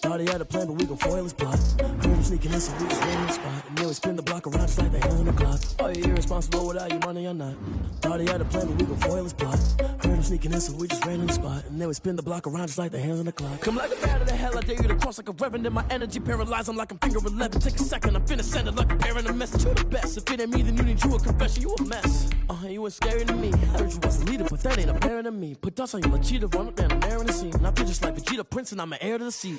Thought he had a plan, but we gon' foil his plot. Heard him sneaking in, so we just ran in the spot. And then we spin the block around just like the hell in the clock. Are you irresponsible without your money or not? Thought he had a plan, but we gon' foil his plot. Heard him sneaking in, so we just ran in the spot. And then we spin the block around just like the hands on the clock. Come like a bat of the hell, I dare you to cross like a reverend. And my energy paralyzed, I'm like I'm finger 11. Take a second, I'm finna send it like a parent a message. You the best, if it ain't me, then you need you a confession. You a mess. You ain't scary to me. Heard you was a leader, but that ain't apparent to me. Put dust on you, like cheetah, run up down, I'm airing the scene. And I feel just like Vegeta Prince, and I'm an heir to the seat.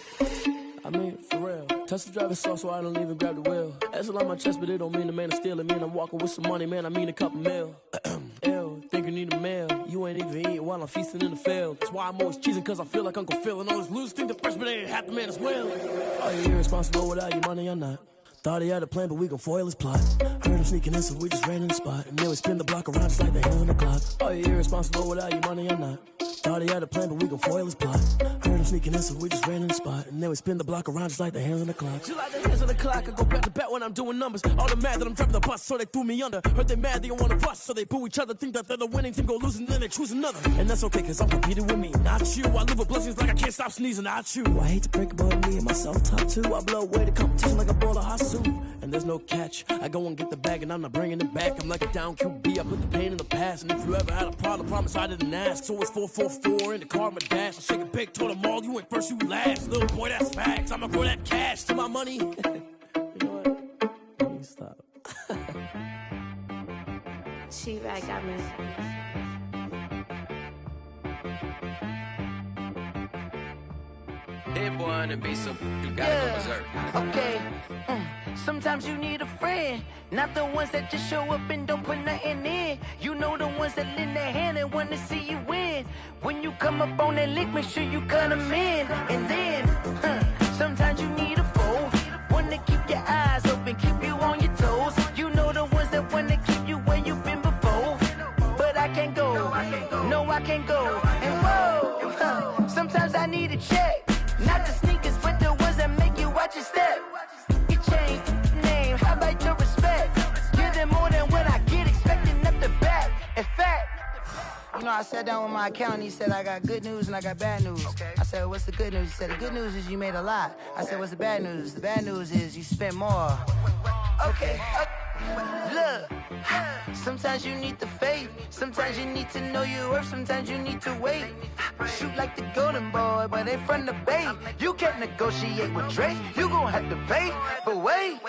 I mean, for real. Touch the driver's soft, so I don't even grab the wheel. That's a lot on my chest, but it don't mean the man is stealing. Mean I'm walking with some money, man, I mean a couple mil. Ew, think you need a meal. You ain't even eating while I'm feasting in the field. That's why I'm always cheesing, cause I feel like Uncle Phil. And all those losers think the freshman ain't half the man as well. Are you irresponsible without your money or not? Thought he had a plan, but we gon' foil his plot. Heard him sneaking in, so we just ran in the spot. And then we spin the block around just like the hell in the clock. Are you irresponsible without your money or not? Thought he had a plan, but we gon' foil his plot. Heard him sneaking in, so we just ran in the spot. And then we spin the block around just like the hands on the clock. Just like the hands on the clock, I go back to back when I'm doing numbers. All the mad that I'm driving the bus, so they threw me under. Heard they mad, they don't wanna bust, so they boo each other. Think that they're the winning team, go losing, then they choose another. And that's okay, cause I'm competing with me, not you. I live with blessings like I can't stop sneezing, not you. I hate to break about me and my self-talk too. I blow away the competition like a ball of hot soup. And there's no catch, I go and get the bag and I'm not bringing it back. I'm like a down QB, I put the pain in the past. And if you ever had a problem, promise I didn't ask. So it's 444 in the car, my dash. I shake a big, told them all, you ain't first, you last. Little boy, that's facts, I'ma grow that cash to my money. You know what? Let me stop. She right, got me. Hit boy on the beat, so you gotta go berserk. Okay. Sometimes you need a friend, not the ones that just show up and don't put nothing in. You know the ones that lend their hand and wanna see you win. When you come up on that lick, make sure you cut them in. And then, sometimes you need a foe, one to keep your eyes open, keep you on your toes. You know the ones that wanna keep you where you've been before. But I can't go, no I can't go. And whoa, sometimes I need a check. Not the sneakers, but the ones that make you watch your step. You change name, how about your respect? Give them more than what I get, expecting up the back. In fact, you know, I sat down with my accountant, he said, I got good news and I got bad news. Okay. I said, what's the good news? He said, the good news is you made a lot. I said, what's the bad news? The bad news is you spent more. Okay. Look, sometimes you need the faith, sometimes you need to know your worth, sometimes you need to wait. Shoot like the golden boy, but ain't from the bay. You can't negotiate with Drake, you gon' have to pay. But wait,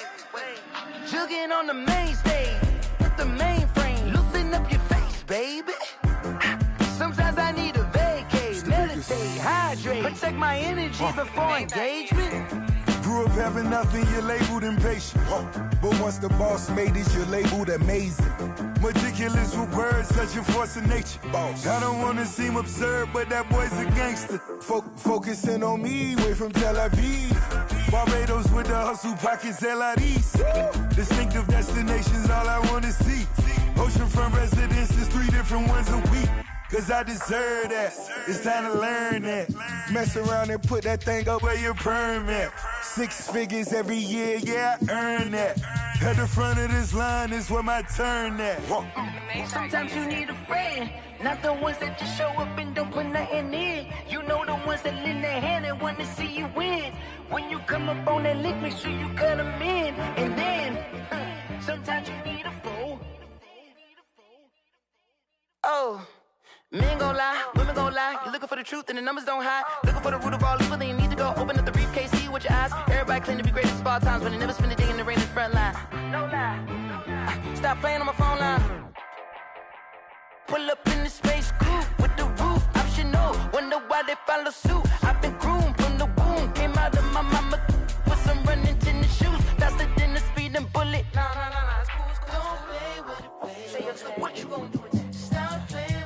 jugging on the main stage, with the mainframe, loosen up your face, baby. Sometimes I need a vacate, meditate, hydrate, protect my energy before engagement. Grew up having nothing, you're labeled impatient. But once the boss made it, you're labeled amazing. Meticulous with words, such a force of nature. I don't wanna seem absurd, but that boy's a gangster. Focusing on me, way from Tel Aviv. Barbados with the hustle pockets, LIDs. Distinctive destinations, all I wanna see. Oceanfront residences, 3 different ones a week. Cause I deserve that, it's time to learn that. Mess around and put that thing up where your permit. 6 figures every year, yeah, I earn that. At the front of this line is where my turn at. Sometimes you need a friend, not the ones that just show up and don't put nothing in. You know the ones that lend their hand and want to see you win. When you come up on that lick, make sure you cut them in. And then, sometimes you need a foe. Oh. Men gon' lie, women gon' lie. You're looking for the truth and the numbers don't hide. Looking for the root of all evil, then you need to go open up the briefcase, see with your eyes. Everybody claim to be greatest of all times, but they never spend a day in the rain in the front line. No lie. Stop playing on my phone line. Pull up in the space coupe with the roof optional. Wonder why they follow suit. I've been groomed from the womb. Came out of my mama with some running tennis shoes. Faster than the speeding bullet. Nah, it's cool, it's cool. Don't play with it, baby. Say so what you gon' do? Stop playing.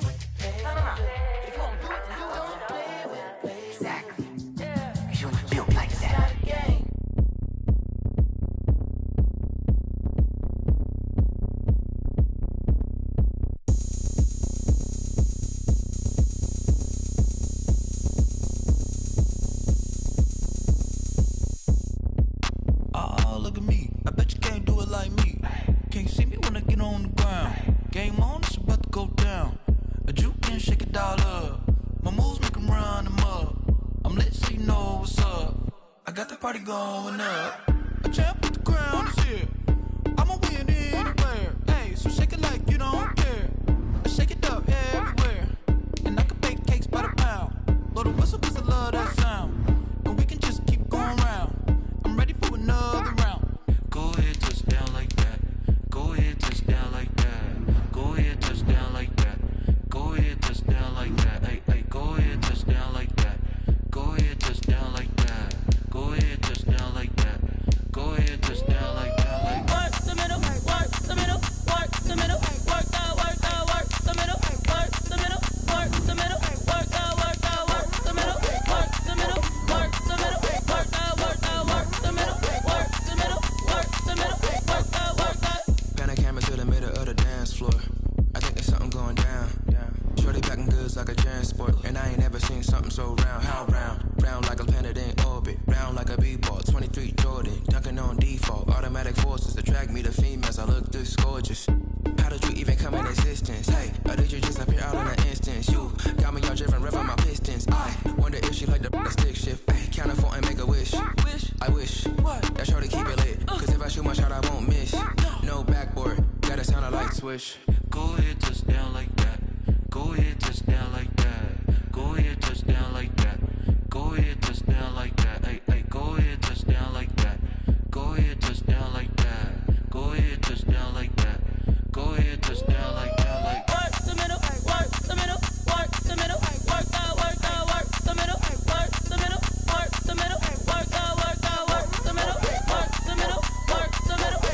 If you won't do it, then don't play with it, baby. Exactly. Yeah. Cause you ain't built like that. got the party going up. A champ with the crown is here. I'ma win anywhere. Hey, so shake it like you don't care. I shake it up everywhere. And I can bake cakes by the pound. Blow the whistle cause I love that sound. And we can just keep going round. I'm ready for another round. Go ahead, touch down like that. Go ahead, touch down like that. Go ahead, touch down like that. Go ahead, touch down like that. Hey, hey, go ahead, touch down like that. Go ahead, touch down like that. Go ahead, touch down like that. Go ahead, touch down like that. Like work the middle, work the middle, work the middle, work that, work the middle, work the middle, work the middle, work that, work the middle, work the middle, work the middle, work that, work the middle, work the middle, work the middle, work that. Pan a camera to the middle of the dance floor. I think there's something going down. Shorty packing goods like a transport, and I ain't ever seen something so round. How round? Round like a planet in orbit, round like a b-ball. 23 Jordan, dunking on default. Automatic forces attract me to females. I look this gorgeous. How did you even come in existence? Hey, or did you just appear out in an instance? You got me all driven, revving my pistons. I wonder if she like the stick shift. Ay, count her 4 and make a wish. I wish that shorty keep it lit. Cause if I shoot my shot, I won't miss. No backboard, gotta sound a light swish. go ahead, touch down like that. Go ahead, touch down like that. Go ahead, touch down like that. Go ahead, touch down like that. Hey, hey, go ahead, touch down like that. Go ahead, touch down like that. Go ahead, touch down like that. Go ahead, touch down like that. Like work the middle, work the middle, work the middle, work that, work the middle, work the middle, work the middle, work that, work the middle, work the middle, work the middle,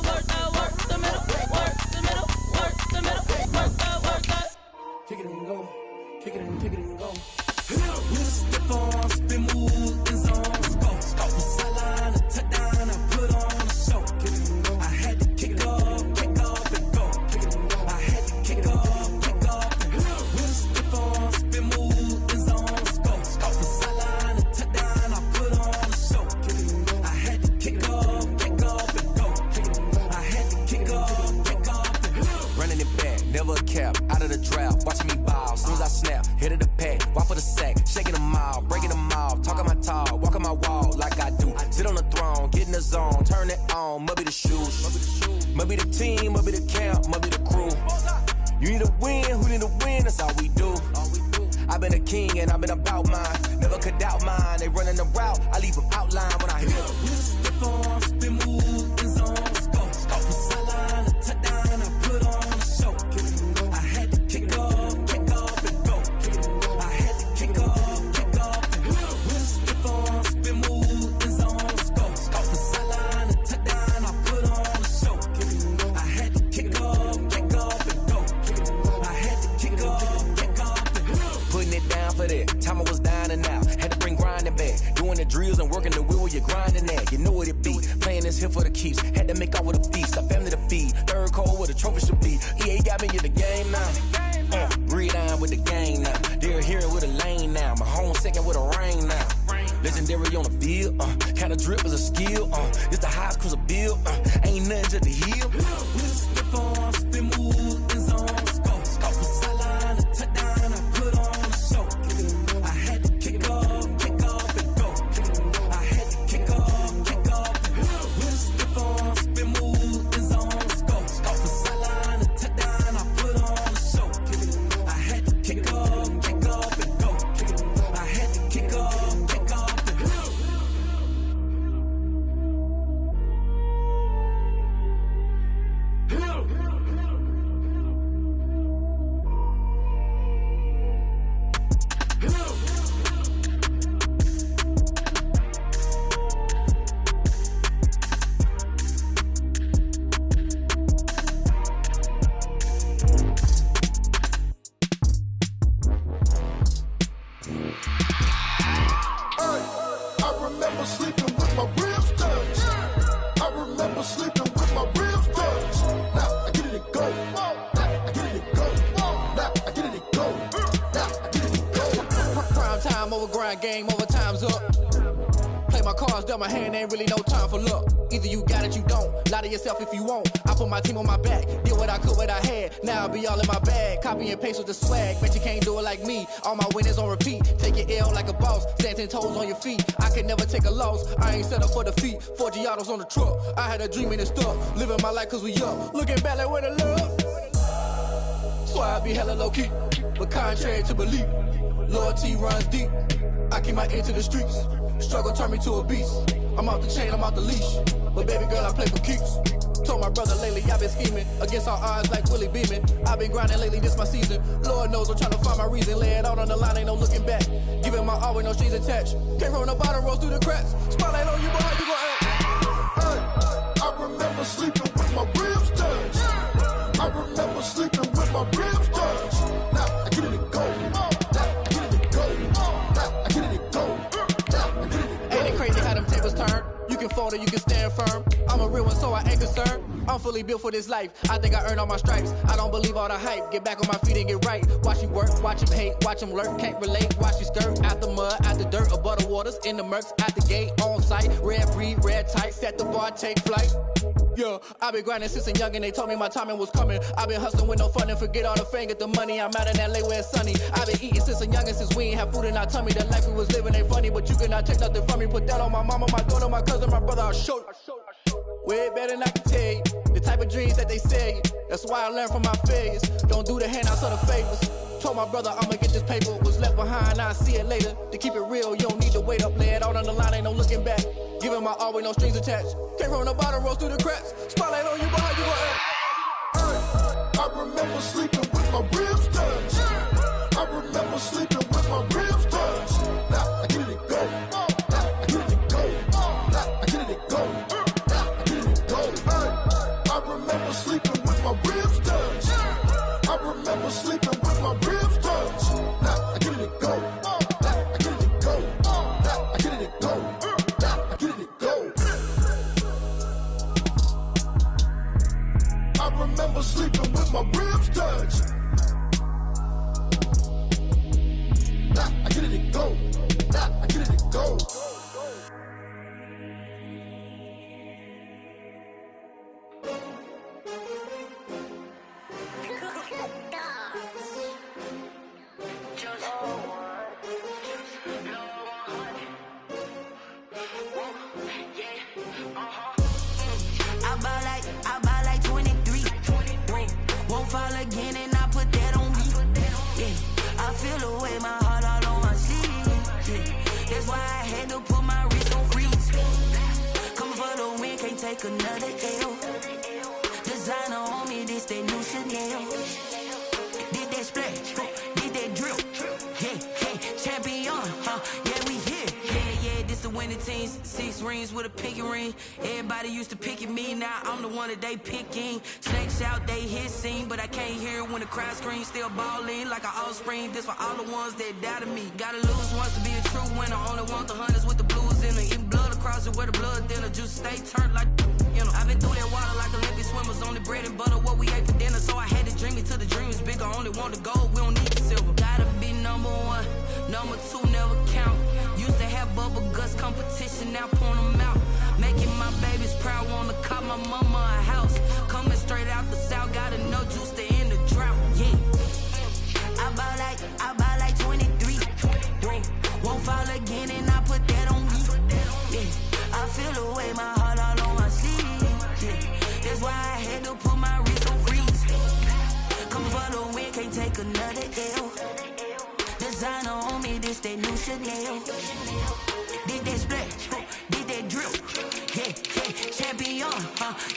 work that, work the middle, work the middle, work the middle, work that. Kick it and go, kick it and go. With a stiff arm, spin move in zones, go. From sideline to touchdown, I put on a show. I had to kick off and go. I had to kick off and go. With a stiff arm, spin move in zones, go. From sideline to touchdown, I put on a show. I had to kick off and go. I had to kick off and go. Running it back, never a cap, out of the draft, watching me ball. Soon as I snap, hit of the pack, walk for the sack, shaking them all, breaking them all, talking my talk, walking my wall like I do. Sit on the throne, get in the zone, turn it on, must be the shoes, must be the team, must be the camp, must be the crew. You need to win, who need to win, that's all we do. I've been a king and I've been about mine, never could doubt mine. They running the route, I leave them outline when I hit them. With a stiff arm, spin move in zones, go. From sideline to touchdown, I put on a show. I had to kick off and go. I had to kick off and go. With a stiff arm, spin move in zones, go. From sideline to touchdown, I put on a show. I had to kick off and go. I had to kick off and go. Putting it down for that, time I was down and out. Had to bring grinding back, doing the drills and working the wheel where you're grinding at. You know what it be, playing this here for the keeps. Had to make off with a feast, a family to feed. Third cold where the trophy should be. EA got me in the game now. Breathe on with the game now. They're here with a lane now. My home second with a rain now. Legendary on the field, kinda drip is a skill. It's the highest cruiser bill, ain't nothing to the hill. With a stiff arm, spin move in zones, go. From sideline to touchdown, I put on a show. I had to kick off and go. I had to kick off and go. With a stiff arm, spin move in zones, go. From sideline to touchdown, I put on a show. I had to kick off and go. I had to kick off and go. I remember sleeping with my ribs touched. I remember sleeping with my ribs touched. Now I get it and go. Now I get it and go. Now I get it and go. Now I get it and go. Prime time over grind game, over time's up. Play play my cards, dealt my hand, ain't really no time for luck. Either you got it, you don't. Lie to yourself if you won't. I put my team on my back, did what I could, what I had. Now I be all in my bag, copy and paste with the swag. Bet you can't do it like me. All my winners on repeat. Take your L like a boss, stand 10 toes on your feet. I can never take a loss. I ain't set up for defeat. 4 Giottos on the truck. I had a dream and it's stuck. Living my life cause we up. Looking back like where the love. So I be hella low key, but contrary to belief, loyalty runs deep. I keep my ear to the streets. Struggle turned me to a beast. I'm off the chain, I'm off the leash. But baby girl, I play for keeps. Told my brother lately, I've been scheming against all odds like Willie Beeman. I've been grinding lately, this my season. Lord knows I'm trying to find my reason. Lay it out on the line, ain't no looking back. Giving my all with no strings attached. Came from the bottom, rose through the cracks. Spotlight on you, but how you gon' act? Hey, I remember sleeping with my ribs touched. I remember sleeping with my ribs touched. Now I get it go. Now I get it go. Now I get it go. Now I get it go. Ain't it crazy how them tables turn? You can fold or you can stand firm. I'm a real one, so I ain't concerned. I'm fully built for this life. I think I earned all my stripes. I don't believe all the hype. Get back on my feet and get right. Watch you work, watch him hate, watch him lurk. Can't relate, watch you skirt. Out the mud, out the dirt, above the waters, in the murks, out the gate, on site. Red breed, red tight, set the bar, take flight. Yeah, I've been grinding since a young and they told me my timing was coming. I've been hustling with no fun and forget all the fame, get the money. I'm out in LA where it's sunny. I've been eating since a young and since we ain't have food in our tummy. The life we was living ain't funny, but you cannot take nothing from me. Put that on my mama, my daughter, my cousin, my brother, I'll show you. Way better than I can tell you. The type of dreams that they sell you. That's why I learned from my failures. Don't do the handouts or the favors. Told my brother I'ma get this paper. Was left behind, I'll see it later. To keep it real, you don't need to wait up. Lay it out on the line, ain't no looking back. Giving my all with no strings attached. Came from the bottom, rose through the cracks. Spotlight on you, but how you gon' act? Hey, I remember sleeping with my ribs touched. I remember sleeping with my ribs touched. Now I get it go. Now I get it go. Now I get it go. Now I get it go. Hey, I remember sleeping with my ribs touched. I remember sleeping with my ribs touched. Now I get it go. Now I get it go. Now I get it go. Now I get it go. I remember sleeping with my ribs touched. Now I get it go. Now I get it go. I buy like 23. Won't fall again and I put that on me. Yeah, I feel the way my heart all on my sleeve. Yeah, that's why I had to put my wrist on freeze. Coming for the win, can't take another L. Designer on me, this that new Chanel. Did that splash, did that drill. Yeah, champion, yeah, we here. Yeah, this the winning teams. 6 rings with a pinky ring. Everybody used to picking me, now I'm the one that they picking. Snakes out, they hit scene, but I can't hear it when the crowd screams. Still balling like an offspring. This for all the ones that doubted me. Gotta lose once to be a true winner. Only want the hunters with the blues in it. Eating blood across it where the blood dinner. Juice stay turned like, you know. I've been through that water like Olympic swimmers. Only bread and butter, what we ate for dinner. So I had to dream it till the dream is bigger. Only want the gold, we don't need the silver. Gotta be number 1, number 2 never count. Used to have bubble guts competition, now point them out. Making my babies proud, wanna call my mama a house. Coming straight out the south, gotta know juice to end the drought. Yeah, I buy like 23. Won't fall again and I put that on me. Yeah, I feel the way my heart all on my sleeve. Yeah, that's why I had to put my wrist on freeze. Come for the win, can't take another L. Designer on me, this that new Chanel. Did that splash, did that drill. Yeah, champion,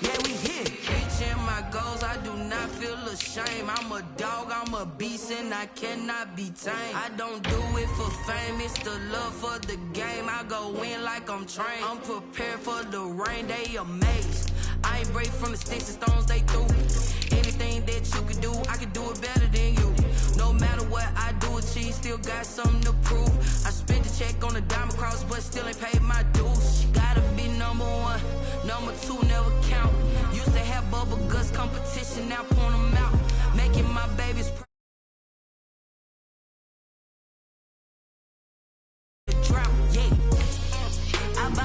yeah, we here. Reaching my goals, I do not feel ashamed. I'm a dog, I'm a beast, and I cannot be tamed. I don't do it for fame, it's the love for the game. I go in like I'm trained. I'm prepared for the rain, they amazed. I ain't break from the sticks and stones they threw. Anything that you can do, I can do it better than you. No matter what I do, achieve, still got something to prove. I spent the check on the diamond cross, but still ain't paid my dues. Gotta be number 1, number 2 never count. Used to have bubble guts competition, now point them out. Making my babies proud. Drought, yeah. I buy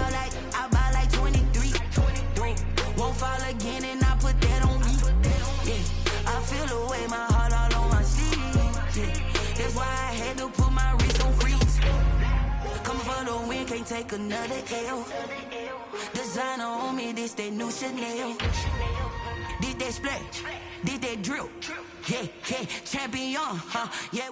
can't take another L. Designer on me, this that new Chanel. This that splash, this that drip. Yeah, yeah, champion, huh? Yeah.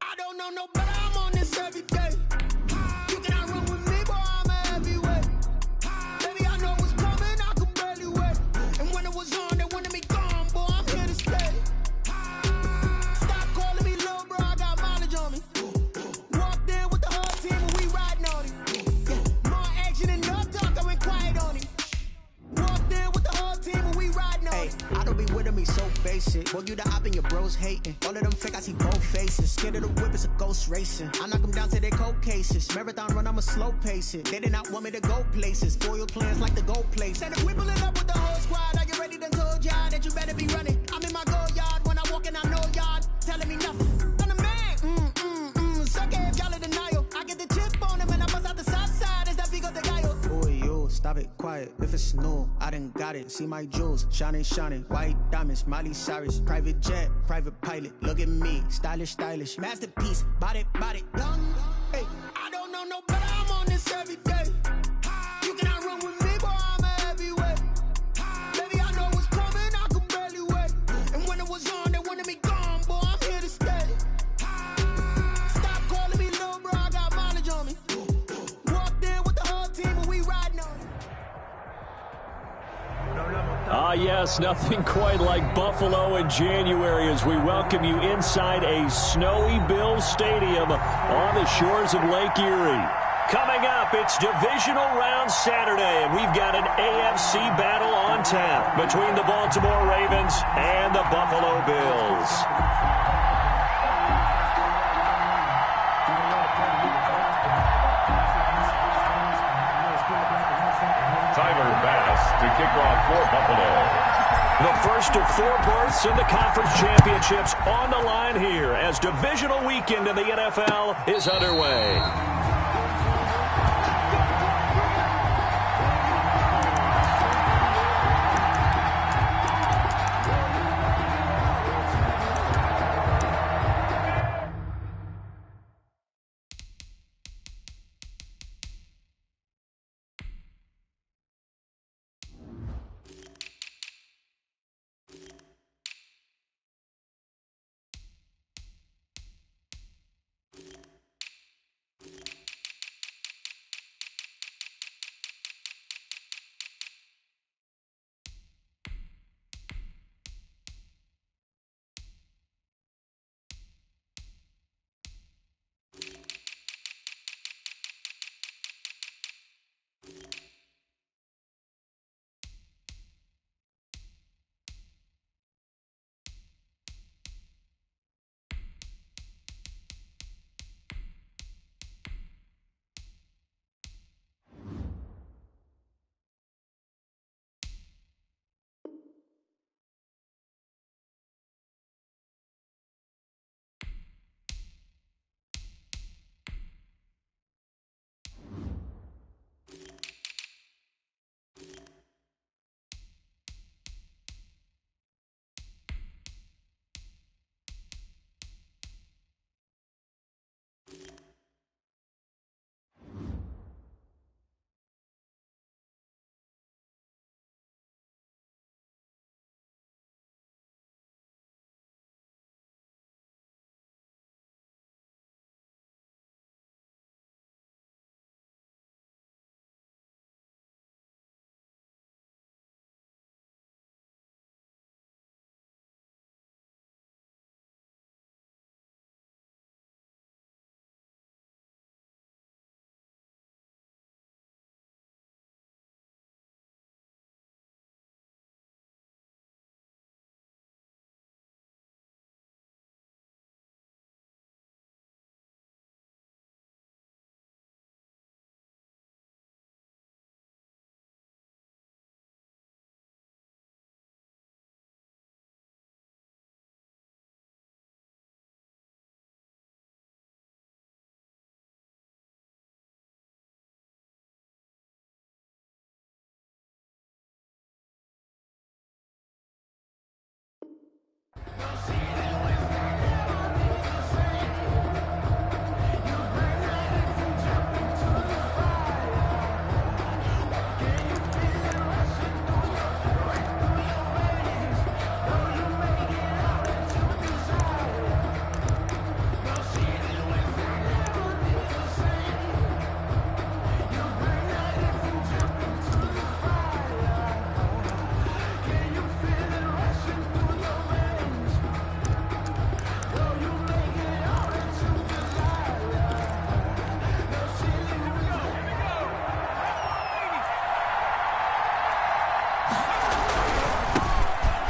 I don't know no better, I'm on this every day. You cannot run with me, boy, I'm a heavyweight. Baby, I know what's coming, I could barely wait. And when it was on, they wanted me gone, boy, I'm here to stay. Stop calling me little bro, I got mileage on me. Walked in with the whole team and we riding on it. Yeah, more action and no talk, I went quiet on it. Walked in with the whole team and we riding on it. I don't be with me so basic. Boy, you the op and your bros hating. All of them fake, I see both faces. Scared of the whip, it's a ghost racing. I knock them down to their cold cases. Marathon run, I'ma slow pace it. They did not want me to go places. Foil plans like the gold place. And if we pulling up with the whole squad, are you ready? Done told y'all that you better be running. I'm in my go yard when I walk in, I know y'all telling me nothing. I'm the man, suck it if y'all in denial. I get the chip on them and I bust out the south side. Is that Vigo de Gallo? Boy, yo, stop it, quiet. If it's new, I done got it. See my jewels, shining, shining. White diamonds, Miley Cyrus. Private jet, private pilot. Look at me, stylish, stylish. Masterpiece, body, done. Hey, I don't know no better, I'm on this every day. You cannot run with me, boy, I'm a heavyweight. Baby, I know what's coming, I could barely wait. And when it was on, they wanted me gone, boy, I'm here to stay. Stop calling me little bro, I got mileage on me. Walked in with the whole team and we riding on it. Ah, yes, nothing quite like Buffalo in January as we welcome you inside a snowy Bills Stadium on the shores of Lake Erie. Coming up, it's divisional round Saturday, and we've got an AFC battle on tap between the Baltimore Ravens and the Buffalo Bills. Tyler Bass to kick off for Buffalo. The first of 4 berths in the conference championships on the line here as divisional weekend in the NFL is underway.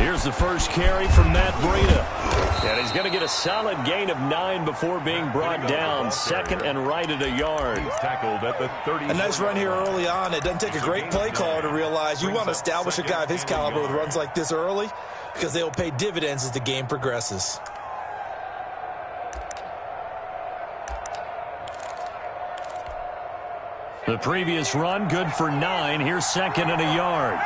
Here's the first carry from Matt Breida. And he's going to get a solid gain of 9 before being brought down. Second and right at a yard. Tackled at the 30. A nice run here early on. It doesn't take a great play caller to realize you want to establish a guy of his caliber with runs like this early because they will pay dividends as the game progresses. The previous run, good for 9. Here's second and a yard.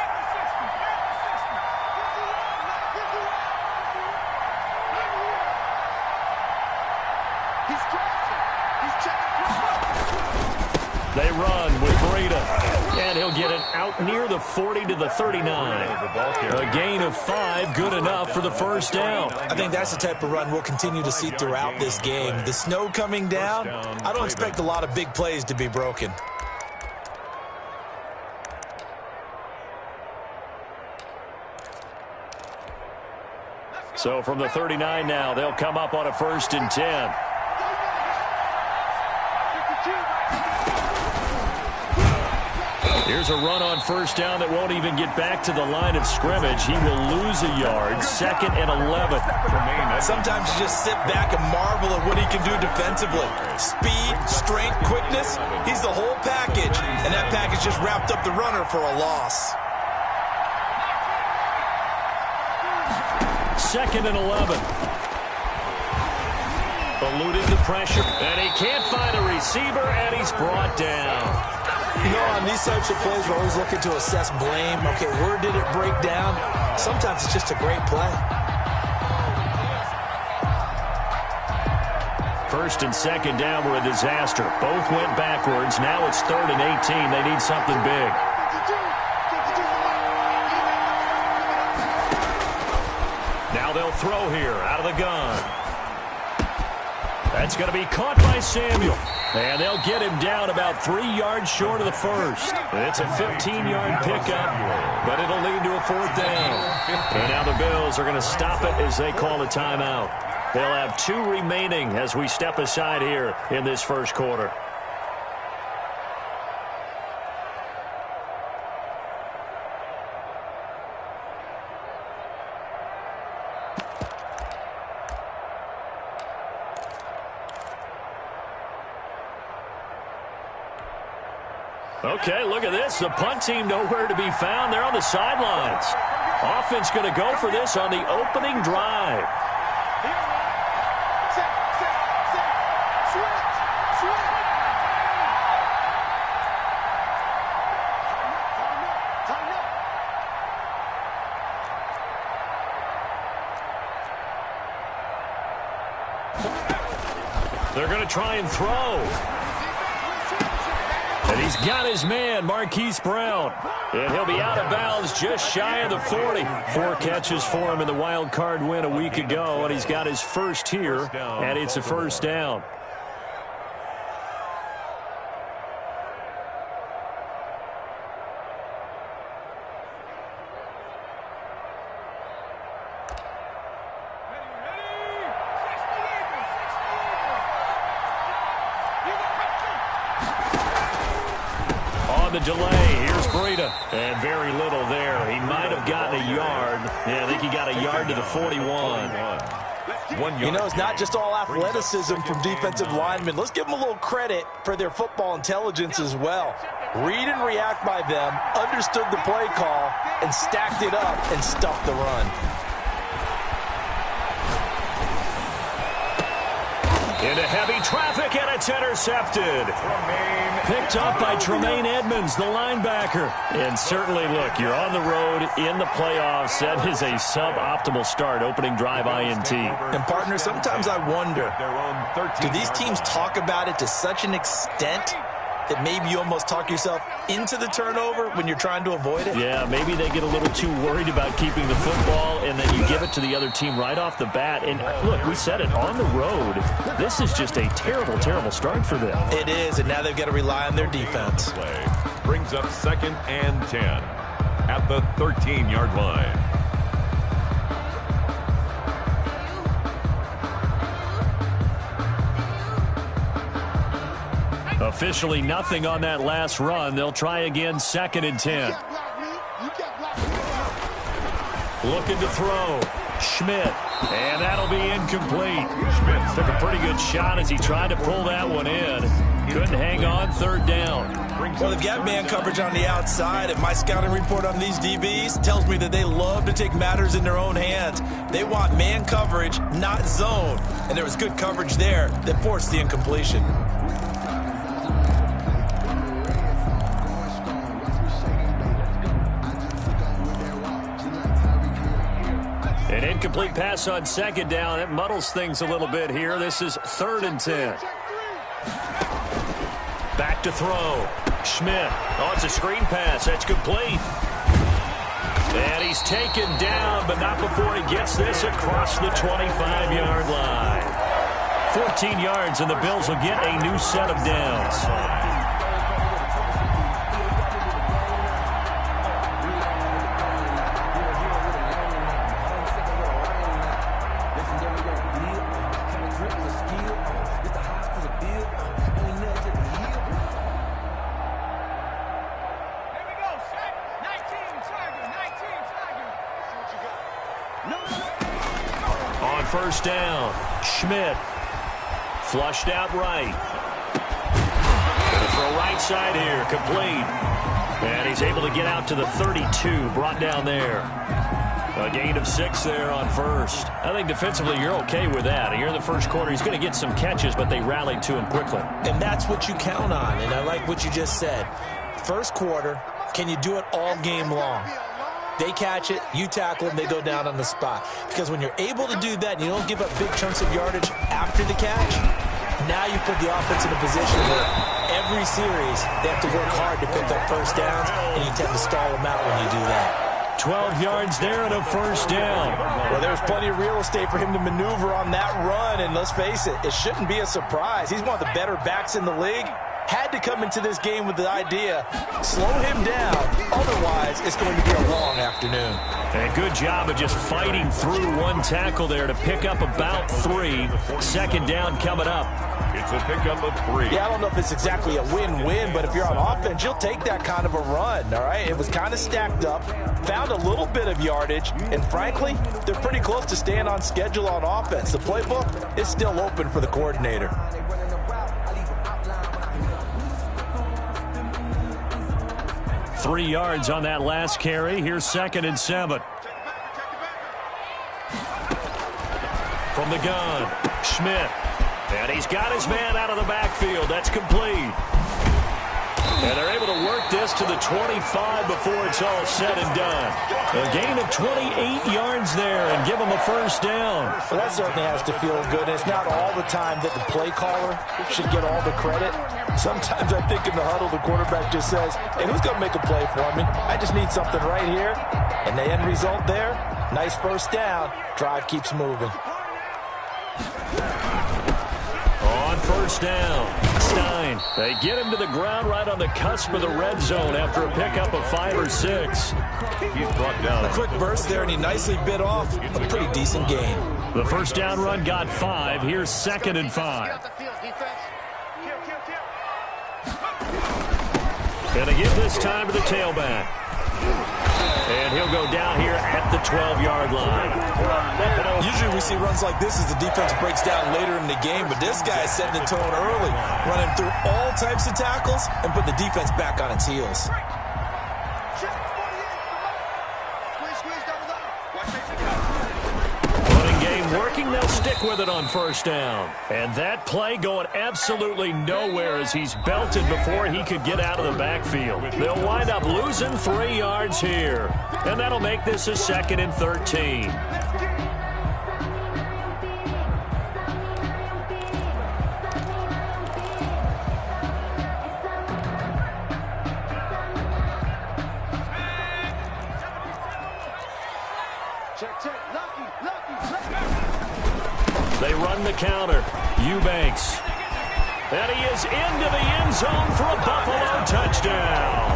They run with Breida, and he'll get it out near the 40 to the 39. A gain of 5, good enough for the first down. I think that's the type of run we'll continue to see throughout this game. The snow coming down, I don't expect a lot of big plays to be broken. So from the 39 now, they'll come up on a 1st and 10. Here's a run on first down that won't even get back to the line of scrimmage. He will lose a yard. 2nd and 11. Sometimes you just sit back and marvel at what he can do defensively. Speed, strength, quickness. He's the whole package. And that package just wrapped up the runner for a loss. 2nd and 11. Eluding the pressure. And he can't find a receiver, and he's brought down. You know, on these types of plays, we're always looking to assess blame. Okay, where did it break down? Sometimes it's just a great play. 1st and 2nd down were a disaster. Both went backwards. Now it's 3rd and 18. They need something big. Now they'll throw here out of the gun. That's going to be caught by Samuel. And they'll get him down about 3 yards short of the first. It's a 15-yard pickup, but it'll lead to a 4th down. And now the Bills are going to stop it as they call a timeout. They'll have 2 remaining as we step aside here in this first quarter. Okay, look at this. The punt team nowhere to be found. They're on the sidelines. Offense going to go for this on the opening drive. They're going to try and throw. And he's got his man, Marquise Brown. And he'll be out of bounds just shy of the 40. 4 catches for him in the wild card win a week ago, and he's got his first here, and it's a 1st down. The delay. Here's Breida. And very little there. He might have gotten a yard. Yeah, I think he got a yard to the 41. You know, it's not just all athleticism from defensive linemen. Let's give them a little credit for their football intelligence as well. Read and react by them, understood the play call, and stacked it up and stuffed the run. Into heavy traffic, and it's intercepted. Picked up by Tremaine Edmonds, the linebacker. And certainly, look, you're on the road in the playoffs. That is a suboptimal start, opening drive INT. And, partner, sometimes I wonder, do these teams talk about it to such an extent that maybe you almost talk yourself into the turnover when you're trying to avoid it? Yeah, maybe they get a little too worried about keeping the football, and then you give it to the other team right off the bat. And look, we said it, on the road, this is just a terrible, terrible start for them. It is, and now they've got to rely on their defense. Brings up 2nd and 10 at the 13-yard line. Officially nothing on that last run. They'll try again, 2nd and 10. Looking to throw. Schmidt. And that'll be incomplete. Schmidt took a pretty good shot as he tried to pull that one in. Couldn't hang on. Third down. Well, they've got man coverage on the outside, and my scouting report on these DBs tells me that they love to take matters in their own hands. They want man coverage, not zone. And there was good coverage there that forced the incompletion. An incomplete pass on second down. It muddles things a little bit here. This is 3rd and 10. Back to throw. Schmidt. Oh, it's a screen pass. That's complete. And he's taken down, but not before he gets this across the 25-yard line. 14 yards, and the Bills will get a new set of downs. First down. Schmidt. Flushed out right. Gonna throw right side here. Complete. And he's able to get out to the 32. Brought down there. A gain of 6 there on first. I think defensively you're okay with that. Here in the first quarter, he's going to get some catches, but they rallied to him quickly. And that's what you count on, and I like what you just said. First quarter, can you do it all game long? They catch it, you tackle them, they go down on the spot. Because when you're able to do that and you don't give up big chunks of yardage after the catch, now you put the offense in a position where every series they have to work hard to pick up first downs, and you tend to stall them out when you do that. 12 yards there and a first down. Well, there's plenty of real estate for him to maneuver on that run, and let's face it, it shouldn't be a surprise. He's one of the better backs in the league. Had to come into this game with the idea, slow him down, otherwise it's going to be a long afternoon. And good job of just fighting through one tackle there to pick up about 3. Second down coming up. It's a pickup of 3. Yeah, I don't know if it's exactly a win-win, but if you're on offense, you'll take that kind of a run, all right? It was kind of stacked up, found a little bit of yardage, and frankly, they're pretty close to staying on schedule on offense. The playbook is still open for the coordinator. 3 yards on that last carry. Here's 2nd and 7. From the gun, Schmidt. And he's got his man out of the backfield. That's complete. And they're able to work this to the 25 before it's all said and done. A gain of 28 yards there and give them a first down. Well, that certainly has to feel good. It's not all the time that the play caller should get all the credit. Sometimes I think in the huddle, the quarterback just says, hey, who's going to make a play for me? I just need something right here. And the end result there, nice first down. Drive keeps moving. On first down, Stein. They get him to the ground right on the cusp of the red zone after a pickup of 5 or 6. He's brought down. A quick burst there, and he nicely bit off a pretty decent gain. The first down run got 5. Here's 2nd and 5. And they give this time to the tailback. And he'll go down here at the 12-yard line. Usually we see runs like this as the defense breaks down later in the game, but this guy is setting the tone early, running through all types of tackles and put the defense back on its heels. Running game working, they'll stick with it on first down. And that play going absolutely nowhere as he's belted before he could get out of the backfield. They'll wind up losing 3 yards here. And that'll make this a 2nd and 13. They run the counter. Eubanks. And he is into the end zone for a Buffalo touchdown.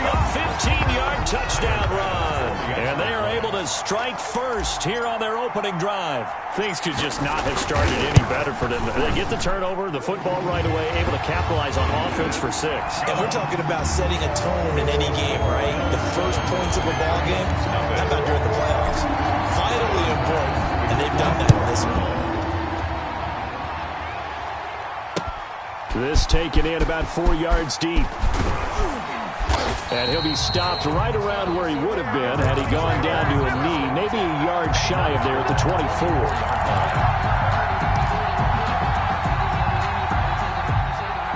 A 15-yard touchdown run. And they are able to strike first here on their opening drive. Things could just not have started any better for them. They get the turnover, the football right away, able to capitalize on offense for 6. And we're talking about setting a tone in any game, right? The first points of a ball game, how about during the playoffs? Vitally important, and they've done that in this one. This taken in about 4 yards deep. And he'll be stopped right around where he would have been had he gone down to a knee, maybe a yard shy of there at the 24.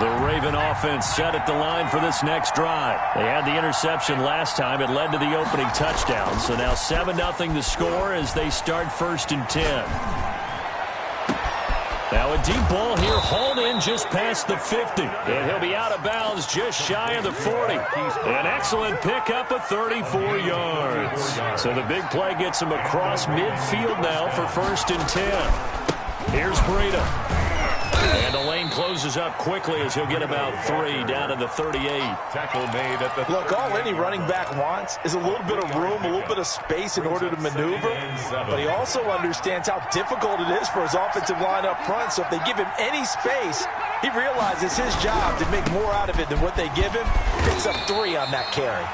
The Raven offense set at the line for this next drive. They had the interception last time. It led to the opening touchdown. So now 7-0 the score as they start 1st and 10. Now a deep ball here, hauled in just past the 50. And he'll be out of bounds just shy of the 40. An excellent pickup of 34 yards. So the big play gets him across midfield now for 1st and 10. Here's Breida. And the lane closes up quickly as he'll get about 3 down to the 38. Tackle made at the... Look, all any running back wants is a little bit of room, a little bit of space in order to maneuver. But he also understands how difficult it is for his offensive line up front. So if they give him any space, he realizes his job to make more out of it than what they give him. Picks up 3 on that carry.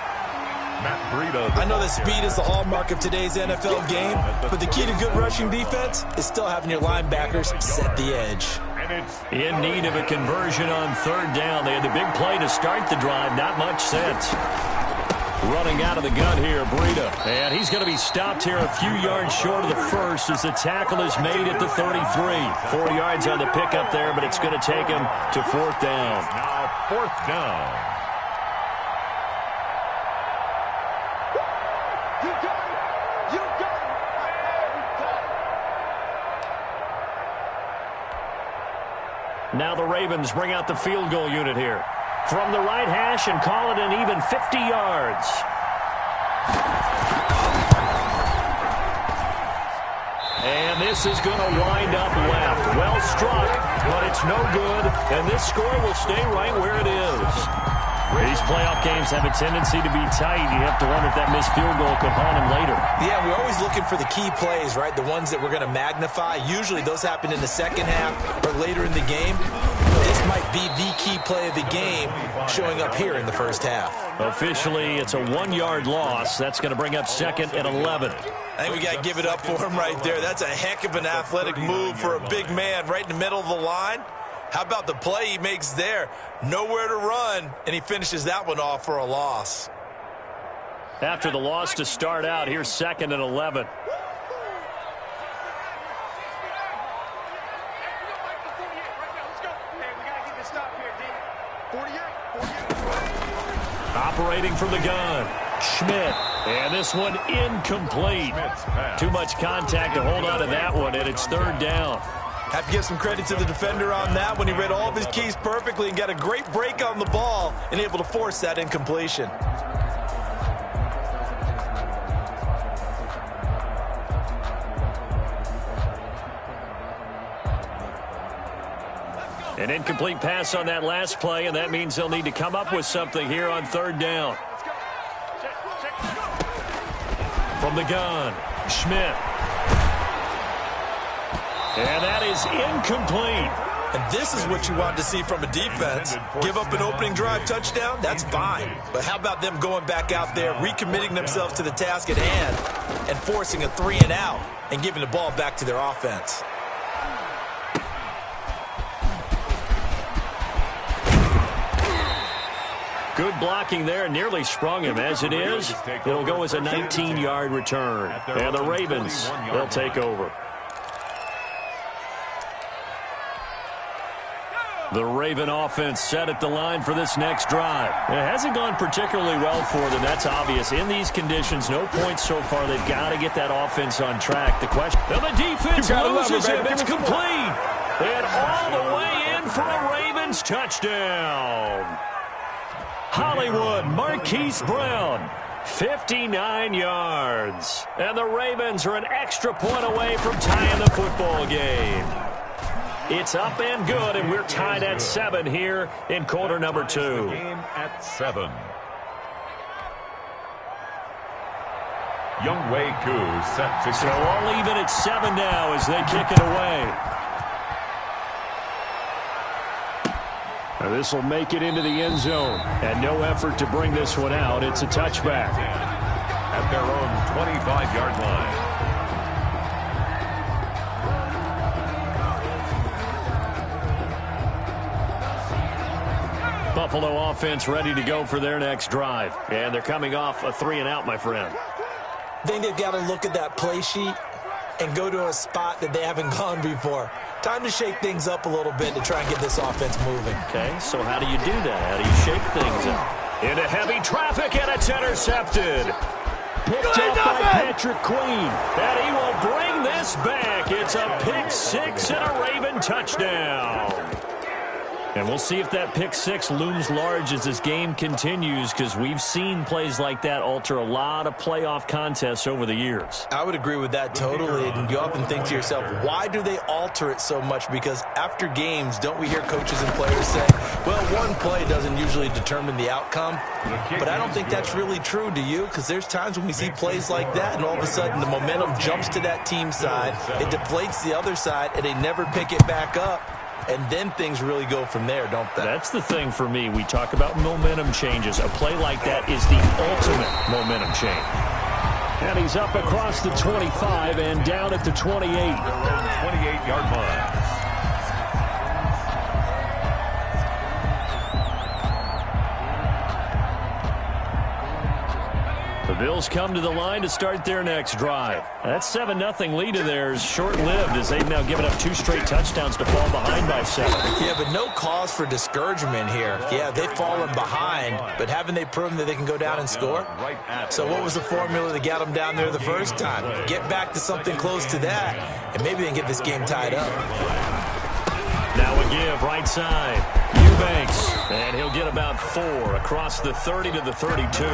I know that speed is the hallmark of today's NFL game, but the key to good rushing defense is still having your linebackers set the edge. In need of a conversion on 3rd down. They had the big play to start the drive. Not much sense. Running out of the gun here, Breida. And he's going to be stopped here a few yards short of the first as the tackle is made at the 33. 4 yards on the pickup there, but it's going to take him to 4th down. Now 4th down. Now the Ravens bring out the field goal unit here. From the right hash and call it an even 50 yards. And this is going to wind up left. Well struck, but it's no good. And this score will stay right where it is. These playoff games have a tendency to be tight. You have to wonder if that missed field goal could haunt him later. Yeah, we're always looking for the key plays, right? The ones that we're going to magnify. Usually those happen in the second half or later in the game. This might be the key play of the game showing up here in the first half. Officially, it's a 1-yard loss. That's going to bring up 2nd and 11. I think we got to give it up for him right there. That's a heck of an athletic move for a big man right in the middle of the line. How about the play he makes there? Nowhere to run, and he finishes that one off for a loss. After the loss to start out, here's 2nd and 11. Operating from the gun, Schmidt. And this one incomplete. Too much contact to hold on to that one, and it's 3rd down. Have to give some credit to the defender on that when he read all of his keys perfectly and got a great break on the ball and able to force that incompletion. An incomplete pass on that last play, and that means they'll need to come up with something here on 3rd down. From the gun, Schmidt. And that is incomplete. And this is what you want to see from a defense. Give up an opening drive touchdown, that's fine. But how about them going back out there, recommitting themselves to the task at hand, and forcing a 3-and-out and giving the ball back to their offense. Good blocking there, nearly sprung him. As it is, it'll go as a 19-yard return. And the Ravens, they'll take over. The Raven offense set at the line for this next drive. It hasn't gone particularly well for them. That's obvious. In these conditions, no points so far. They've got to get that offense on track. The question, and the defense loses him. It's complete. And all the way in for a Ravens touchdown. Hollywood, Marquise Brown, 59 yards. And the Ravens are an extra point away from tying the football game. It's up and good, and we're tied at 7 here in quarter number 2. Game at 7. Youngwei Koo set to So all even at 7 now as they kick it away. This will make it into the end zone, and no effort to bring this one out. It's a touchback. At their own 25-yard line. Buffalo offense ready to go for their next drive. And they're coming off a 3-and-out, my friend. I think they've got to look at that play sheet and go to a spot that they haven't gone before. Time to shake things up a little bit to try and get this offense moving. Okay, so how do you do that? How do you shake things up? Into heavy traffic, and it's intercepted. Picked up by Patrick Queen. And he will bring this back. It's a pick 6 and a Raven touchdown. And we'll see if that pick 6 looms large as this game continues, because we've seen plays like that alter a lot of playoff contests over the years. I would agree with that totally. And you often think to yourself, why do they alter it so much? Because after games, don't we hear coaches and players say, well, one play doesn't usually determine the outcome. But I don't think that's really true, do you? Because there's times when we see plays like that, and all of a sudden the momentum jumps to that team side. It deflates the other side, and they never pick it back up. And then things really go from there, don't they? That's the thing for me. We talk about momentum changes. A play like that is the ultimate momentum change. And he's up across the 25 and down at the 28. 28-yard line. The Bills come to the line to start their next drive. That 7-0 lead of theirs short-lived as they've now given up 2 straight touchdowns to fall behind by 7. Yeah, but no cause for discouragement here. Yeah, they've fallen behind, but haven't they proven that they can go down and score? So what was the formula that got them down there the first time? Get back to something close to that, and maybe they can get this game tied up. Now a give right side. Eubanks, and he'll get about 4 across the 30 to the 32.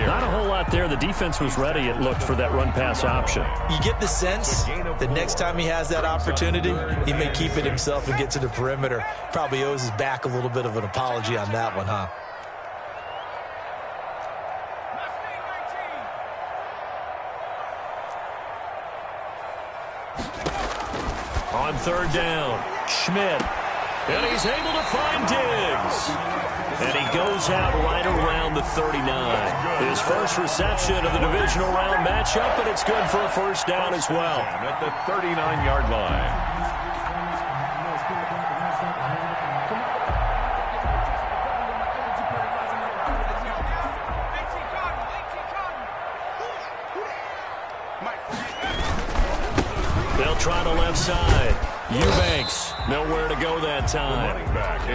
Not a whole lot there. The defense was ready, it looked, for that run-pass option. You get the sense that next time he has that opportunity, he may keep it himself and get to the perimeter. Probably owes his back a little bit of an apology on that one, huh? On 3rd down, Schmidt. And he's able to find Diggs. And he goes out right around the 39. His first reception of the divisional round matchup, and it's good for a first down as well. At the 39-yard line. They'll try the left side. Eubanks, nowhere to go that time.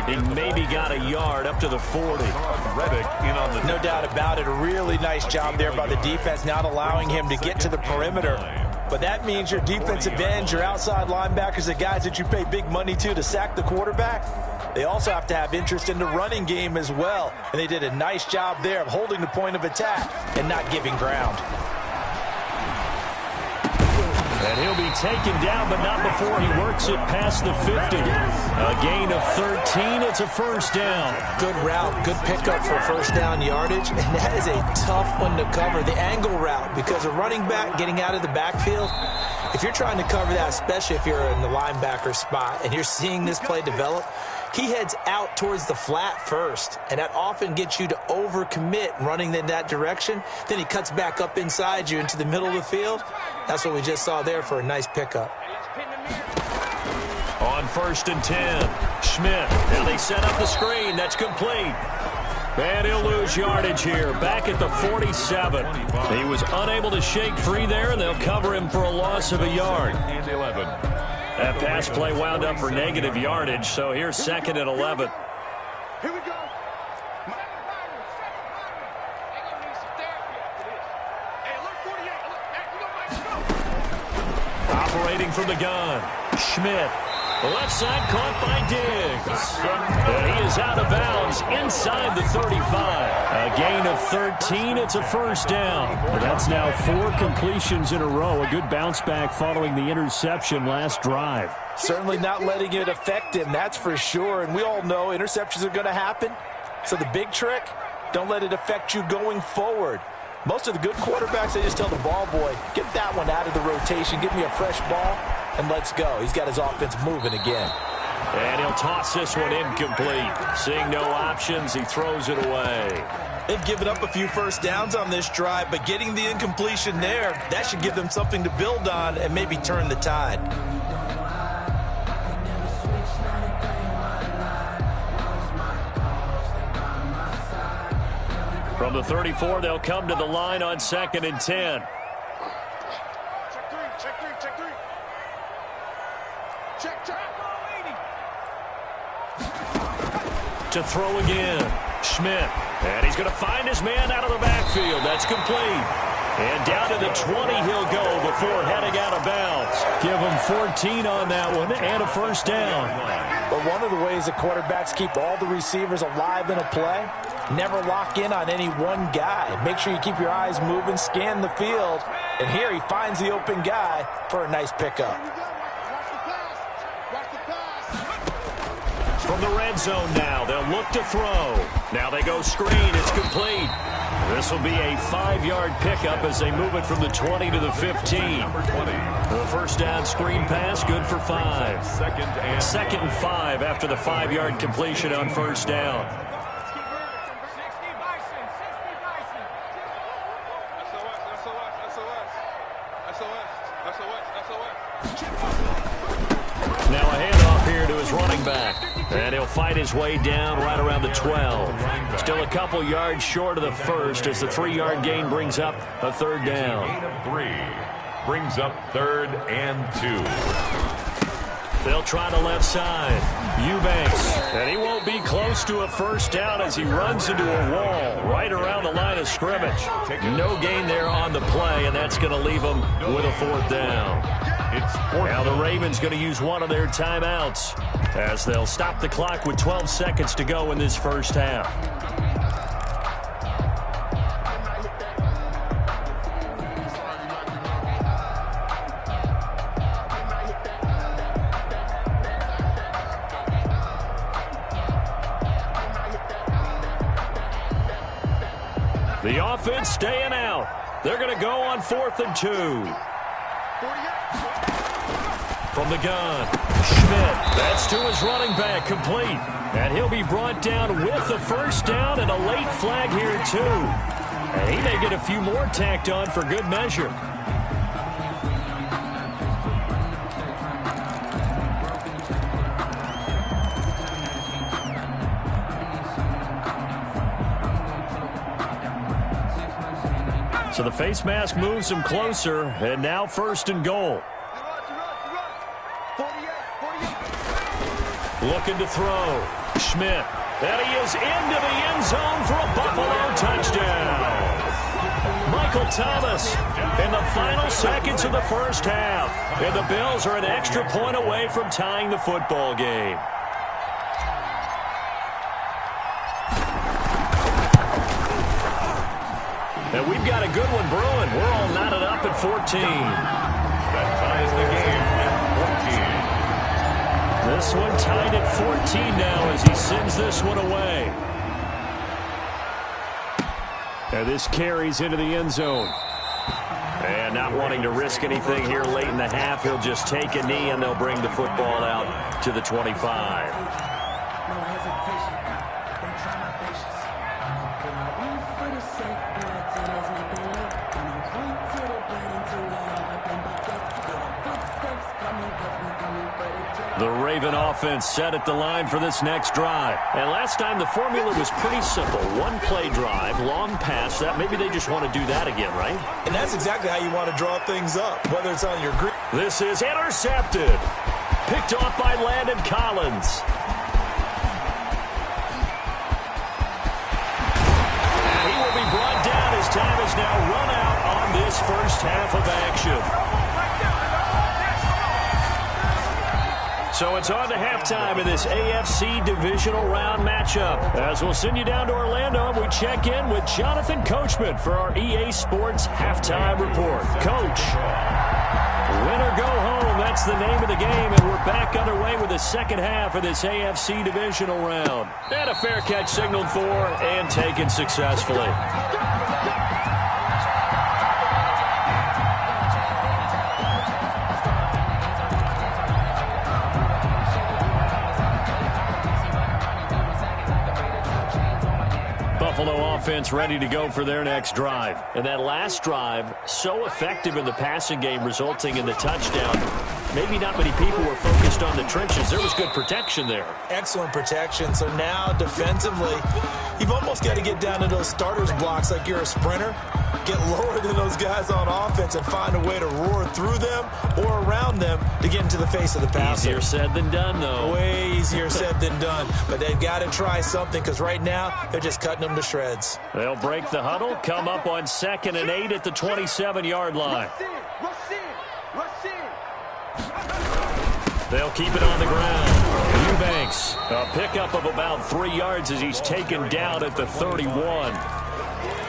He maybe got a yard up to the 40. No doubt about it. A really nice job there by the defense, not allowing him to get to the perimeter. But that means your defensive ends, your outside linebackers, the guys that you pay big money to sack the quarterback, they also have to have interest in the running game as well. And they did a nice job there of holding the point of attack and not giving ground. And he'll be taken down, but not before he works it past the 50. A gain of 13. It's a first down. Good route, good pickup for first down yardage, and that is a tough one to cover, the angle route, because a running back getting out of the backfield, if you're trying to cover that, especially if you're in the linebacker spot and you're seeing this play develop, he heads out towards the flat first, and that often gets you to overcommit running in that direction. Then he cuts back up inside you into the middle of the field. That's what we just saw there for a nice pickup. On 1st and 10, Schmidt. Now they set up the screen. That's complete. And he'll lose yardage here, back at the 47. He was unable to shake free there, and they'll cover him for a loss of a yard. And 11. That pass play wound up for negative yardage, so here's 2nd and 11. Here we go. Operating from the gun, Schmidt. Left side caught by Diggs. And he is out of bounds inside the 35. A gain of 13. It's a first down. That's now 4 completions in a row. A good bounce back following the interception last drive. Certainly not letting it affect him, that's for sure. And we all know interceptions are going to happen. So the big trick, don't let it affect you going forward. Most of the good quarterbacks, they just tell the ball boy, get that one out of the rotation, give me a fresh ball, and let's go. He's got his offense moving again. And he'll toss this one incomplete. Seeing no options, he throws it away. They've given up a few first downs on this drive, but getting the incompletion there, that should give them something to build on and maybe turn the tide. From the 34, they'll come to the line on 2nd and 10. To throw again, Schmidt. And he's going to find his man out of the backfield. That's complete. And down to the 20 he'll go before heading out of bounds. Give him 14 on that one and a first down. But one of the ways that quarterbacks keep all the receivers alive in a play, never lock in on any one guy. Make sure you keep your eyes moving, scan the field. And here he finds the open guy for a nice pickup. From the red zone now, they'll look to throw. Now they go screen, it's complete. This will be a 5-yard pickup as they move it from the 20 to the 15. The first down screen pass, good for 5. Second and 5 after the 5-yard completion on first down. Now a handoff here to his running back. And he'll fight his way down right around the 12. Still a couple yards short of the first as the 3-yard gain brings up a third down. Gain of 3 brings up 3rd and 2. They'll try the left side. Eubanks. And he won't be close to a first down as he runs into a wall right around the line of scrimmage. No gain there on the play, and that's going to leave him with a 4th down. Now the Ravens going to use one of their timeouts as they'll stop the clock with 12 seconds to go in this first half. The offense staying out. They're going to go on 4th and 2. From the gun, Schmidt. That's to his running back, complete. And he'll be brought down with the first down and a late flag here, too. And he may get a few more tacked on for good measure. So the face mask moves him closer, and now 1st and goal. Looking to throw. Schmidt. And he is into the end zone for a Buffalo touchdown. Michael Thomas in the final seconds of the first half. And the Bills are an extra point away from tying the football game. And we've got a good one brewing. We're all knotted up at 14. That ties the game at 14. This one tied at 14 now as he sends this one away. And this carries into the end zone. And not wanting to risk anything here late in the half, he'll just take a knee and they'll bring the football out to the 25. The Raven offense set at the line for this next drive. And last time the formula was pretty simple. One play drive, long pass. That maybe they just want to do that again, right? And that's exactly how you want to draw things up, whether it's on your green. This is intercepted. Picked off by Landon Collins. And he will be brought down as time is now run out on this first half of action. So it's on to halftime in this AFC divisional round matchup. As we'll send you down to Orlando, and we check in with Jonathan Coachman for our EA Sports Halftime Report. Coach, win or go home, that's the name of the game, and we're back underway with the second half of this AFC divisional round. And a fair catch signaled for and taken successfully. Buffalo offense ready to go for their next drive. And that last drive, so effective in the passing game, resulting in the touchdown. Maybe not many people were focused on the trenches. There was good protection there. Excellent protection. So now defensively, you've almost got to get down to those starters blocks like you're a sprinter. Get lower than those guys on offense and find a way to roar through them or around them to get into the face of the passer. Easier said than done, though. Way easier said than done. But they've got to try something because right now they're just cutting them to shreds. They'll break the huddle, come up on 2nd and 8 at the 27-yard line. They'll keep it on the ground. Eubanks, a pickup of about 3 yards as he's taken down at the 31.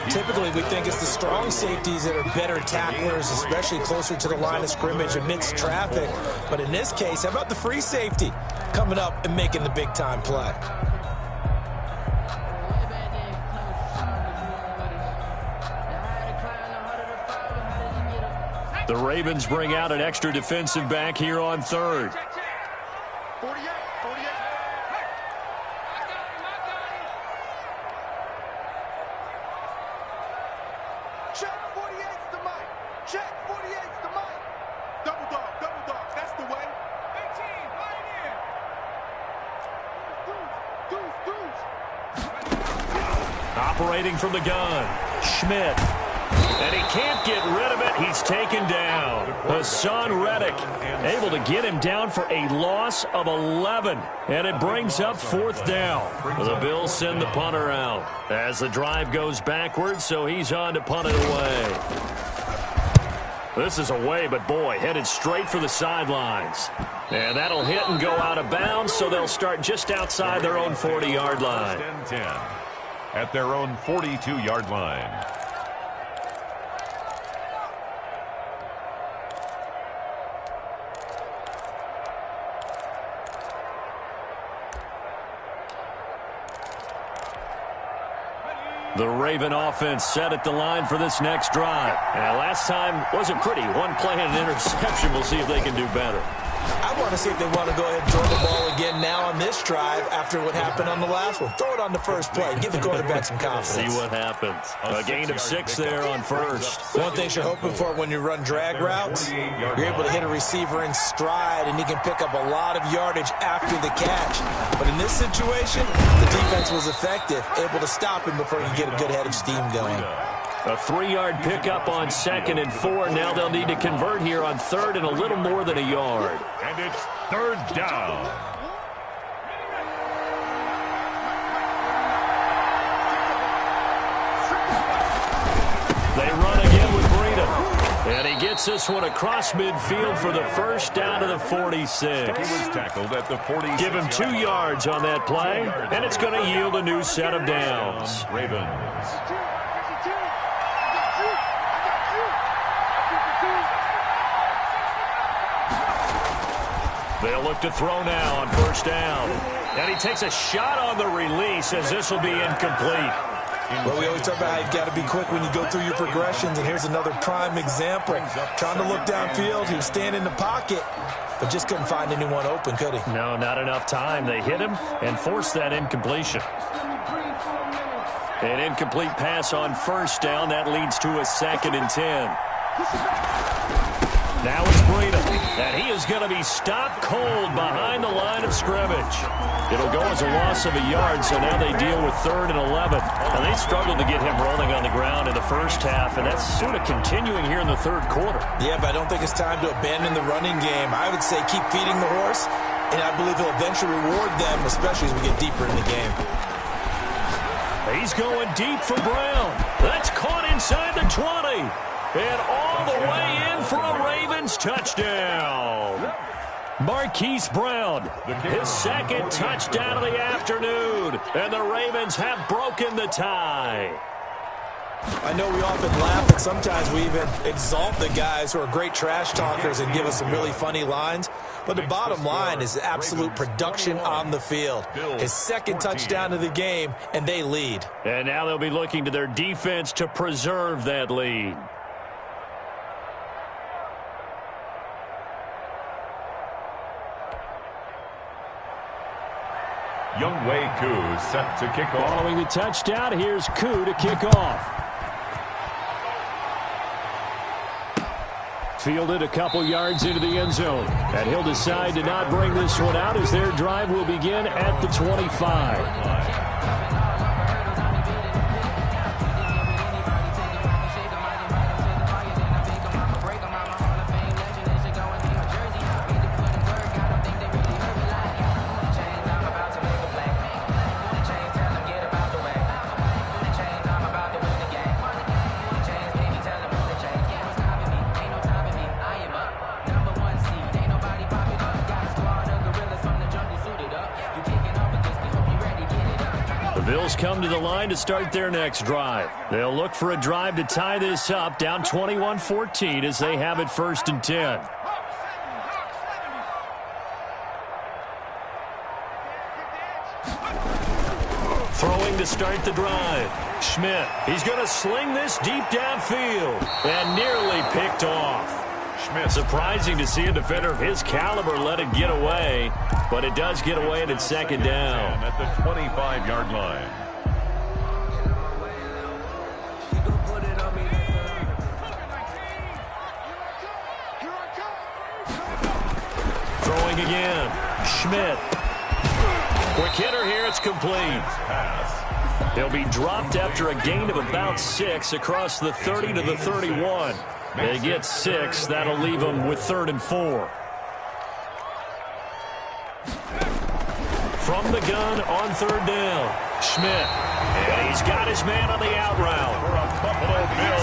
Typically, we think it's the strong safeties that are better tacklers, especially closer to the line of scrimmage amidst traffic. But in this case, how about the free safety coming up and making the big-time play? The Ravens bring out an extra defensive back here on 3rd. Operating from the gun, Schmidt. And he can't get rid of it. He's taken down. Hassan Reddick able to get him down for a loss of 11. And it brings up 4th down. The Bills send the punter out as the drive goes backwards, so he's on to punt it away. This is away, but boy, headed straight for the sidelines. And that'll hit and go out of bounds, so they'll start just outside their own 40-yard line. 10 at their own 42-yard line. The Raven offense set at the line for this next drive. And last time wasn't pretty. One play and an interception. We'll see if they can do better. I want to see if they want to go ahead and throw the ball again now on this drive after what happened on the last one. Throw it on the first play. Give the quarterback some confidence. See what happens. A gain of 6 there on 1st. One thing you're hoping for when you run drag routes, you're able to hit a receiver in stride, and he can pick up a lot of yardage after the catch. But in this situation, the defense was effective, able to stop him before he could get a good head of steam going. A 3-yard pickup on 2nd and 4. Now they'll need to convert here on 3rd and a little more than a yard. And it's 3rd down. They run again with Breida. And he gets this one across midfield for the first down to the 46. He was tackled at the 46. Give him 2 yards on that play, and it's going to yield a new set of downs. Ravens. They'll look to throw now on 1st down. And he takes a shot on the release as this will be incomplete. Well, we always talk about how you've got to be quick when you go through your progressions, and here's another prime example. Trying to look downfield, he was standing in the pocket, but just couldn't find anyone open, could he? No, not enough time. They hit him and forced that incompletion. An incomplete pass on 1st down. That leads to a 2nd and 10. Now it's Breida, and he is going to be stopped cold behind the line of scrimmage. It'll go as a loss of a yard, so now they deal with 3rd and 11. And they struggled to get him rolling on the ground in the first half, and that's sort of continuing here in the 3rd quarter. Yeah, but I don't think it's time to abandon the running game. I would say keep feeding the horse, and I believe he'll eventually reward them, especially as we get deeper in the game. He's going deep for Brown. That's caught inside the 20. And all the way in for a Ravens touchdown. Marquise Brown, his second touchdown of the afternoon, and the Ravens have broken the tie. I know we often laugh, and sometimes we even exalt the guys who are great trash talkers and give us some really funny lines. But the bottom line is absolute production on the field. His second touchdown of the game, and they lead. And now they'll be looking to their defense to preserve that lead. Younghoe Koo set to kick off. Following the touchdown, here's Koo to kick off. Fielded a couple yards into the end zone. And he'll decide to not bring this one out as their drive will begin at the 25. Bills come to the line to start their next drive. They'll look for a drive to tie this up, down 21-14 as they have it 1st and 10. Throwing to start the drive. Schmidt, he's going to sling this deep downfield and nearly picked off. Schmidt. Surprising to see a defender of his caliber let it get away, but it does get away and it's second down. At the 25-yard line. Throwing again. Schmidt. Quick hitter here, it's complete. He'll be dropped after a gain of about 6 across the 30 to the 31. They get 6. That'll leave them with 3rd and 4. From the gun on 3rd down. Schmidt. And he's got his man on the out route.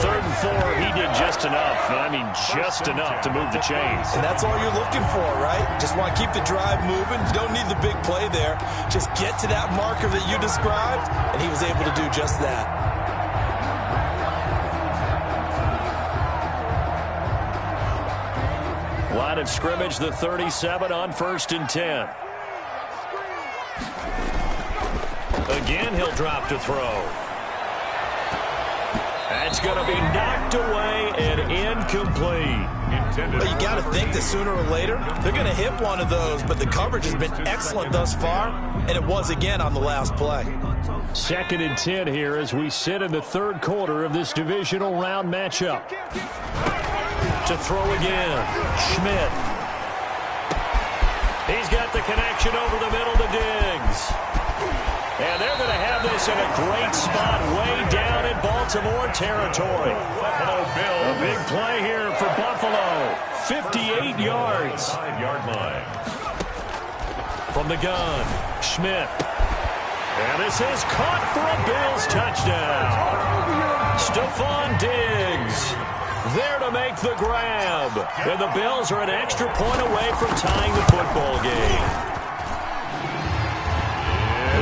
3rd and 4. He did just enough. I mean, just enough to move the chains. And that's all you're looking for, right? Just want to keep the drive moving. You don't need the big play there. Just get to that marker that you described, and he was able to do just that. Line of scrimmage, the 37 on 1st and 10. Again, he'll drop to throw. That's going to be knocked away and incomplete. But you got to think that sooner or later, they're going to hit one of those, but the coverage has been excellent thus far, and it was again on the last play. 2nd and 10 here as we sit in the 3rd quarter of this divisional round matchup. To throw again. Schmidt. He's got the connection over the middle to Diggs. And they're going to have this in a great spot way down in Baltimore territory. A big play here for Buffalo. 58 yards. 5-yard line. From the gun, Schmidt. And this is caught for a Bills touchdown. Stephon Diggs there to make the grab. And the Bills are an extra point away from tying the football game.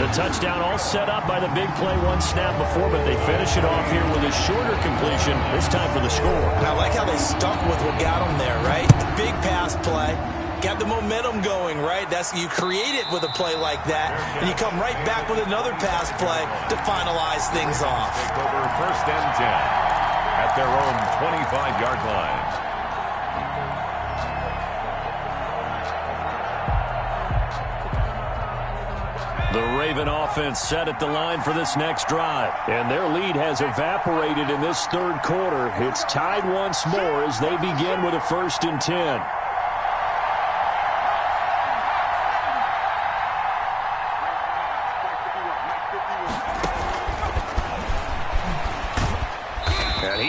The touchdown all set up by the big play one snap before, but they finish it off here with a shorter completion, this time for the score. And I like how they stuck with what got them there, right? The big pass play. Got the momentum going, right? You create it with a play like that, and you come right back with another pass play to finalize things off. Take over 1st and 10 at their own 25-yard line. The Raven offense set at the line for this next drive. And their lead has evaporated in this 3rd quarter. It's tied once more as they begin with a 1st and 10.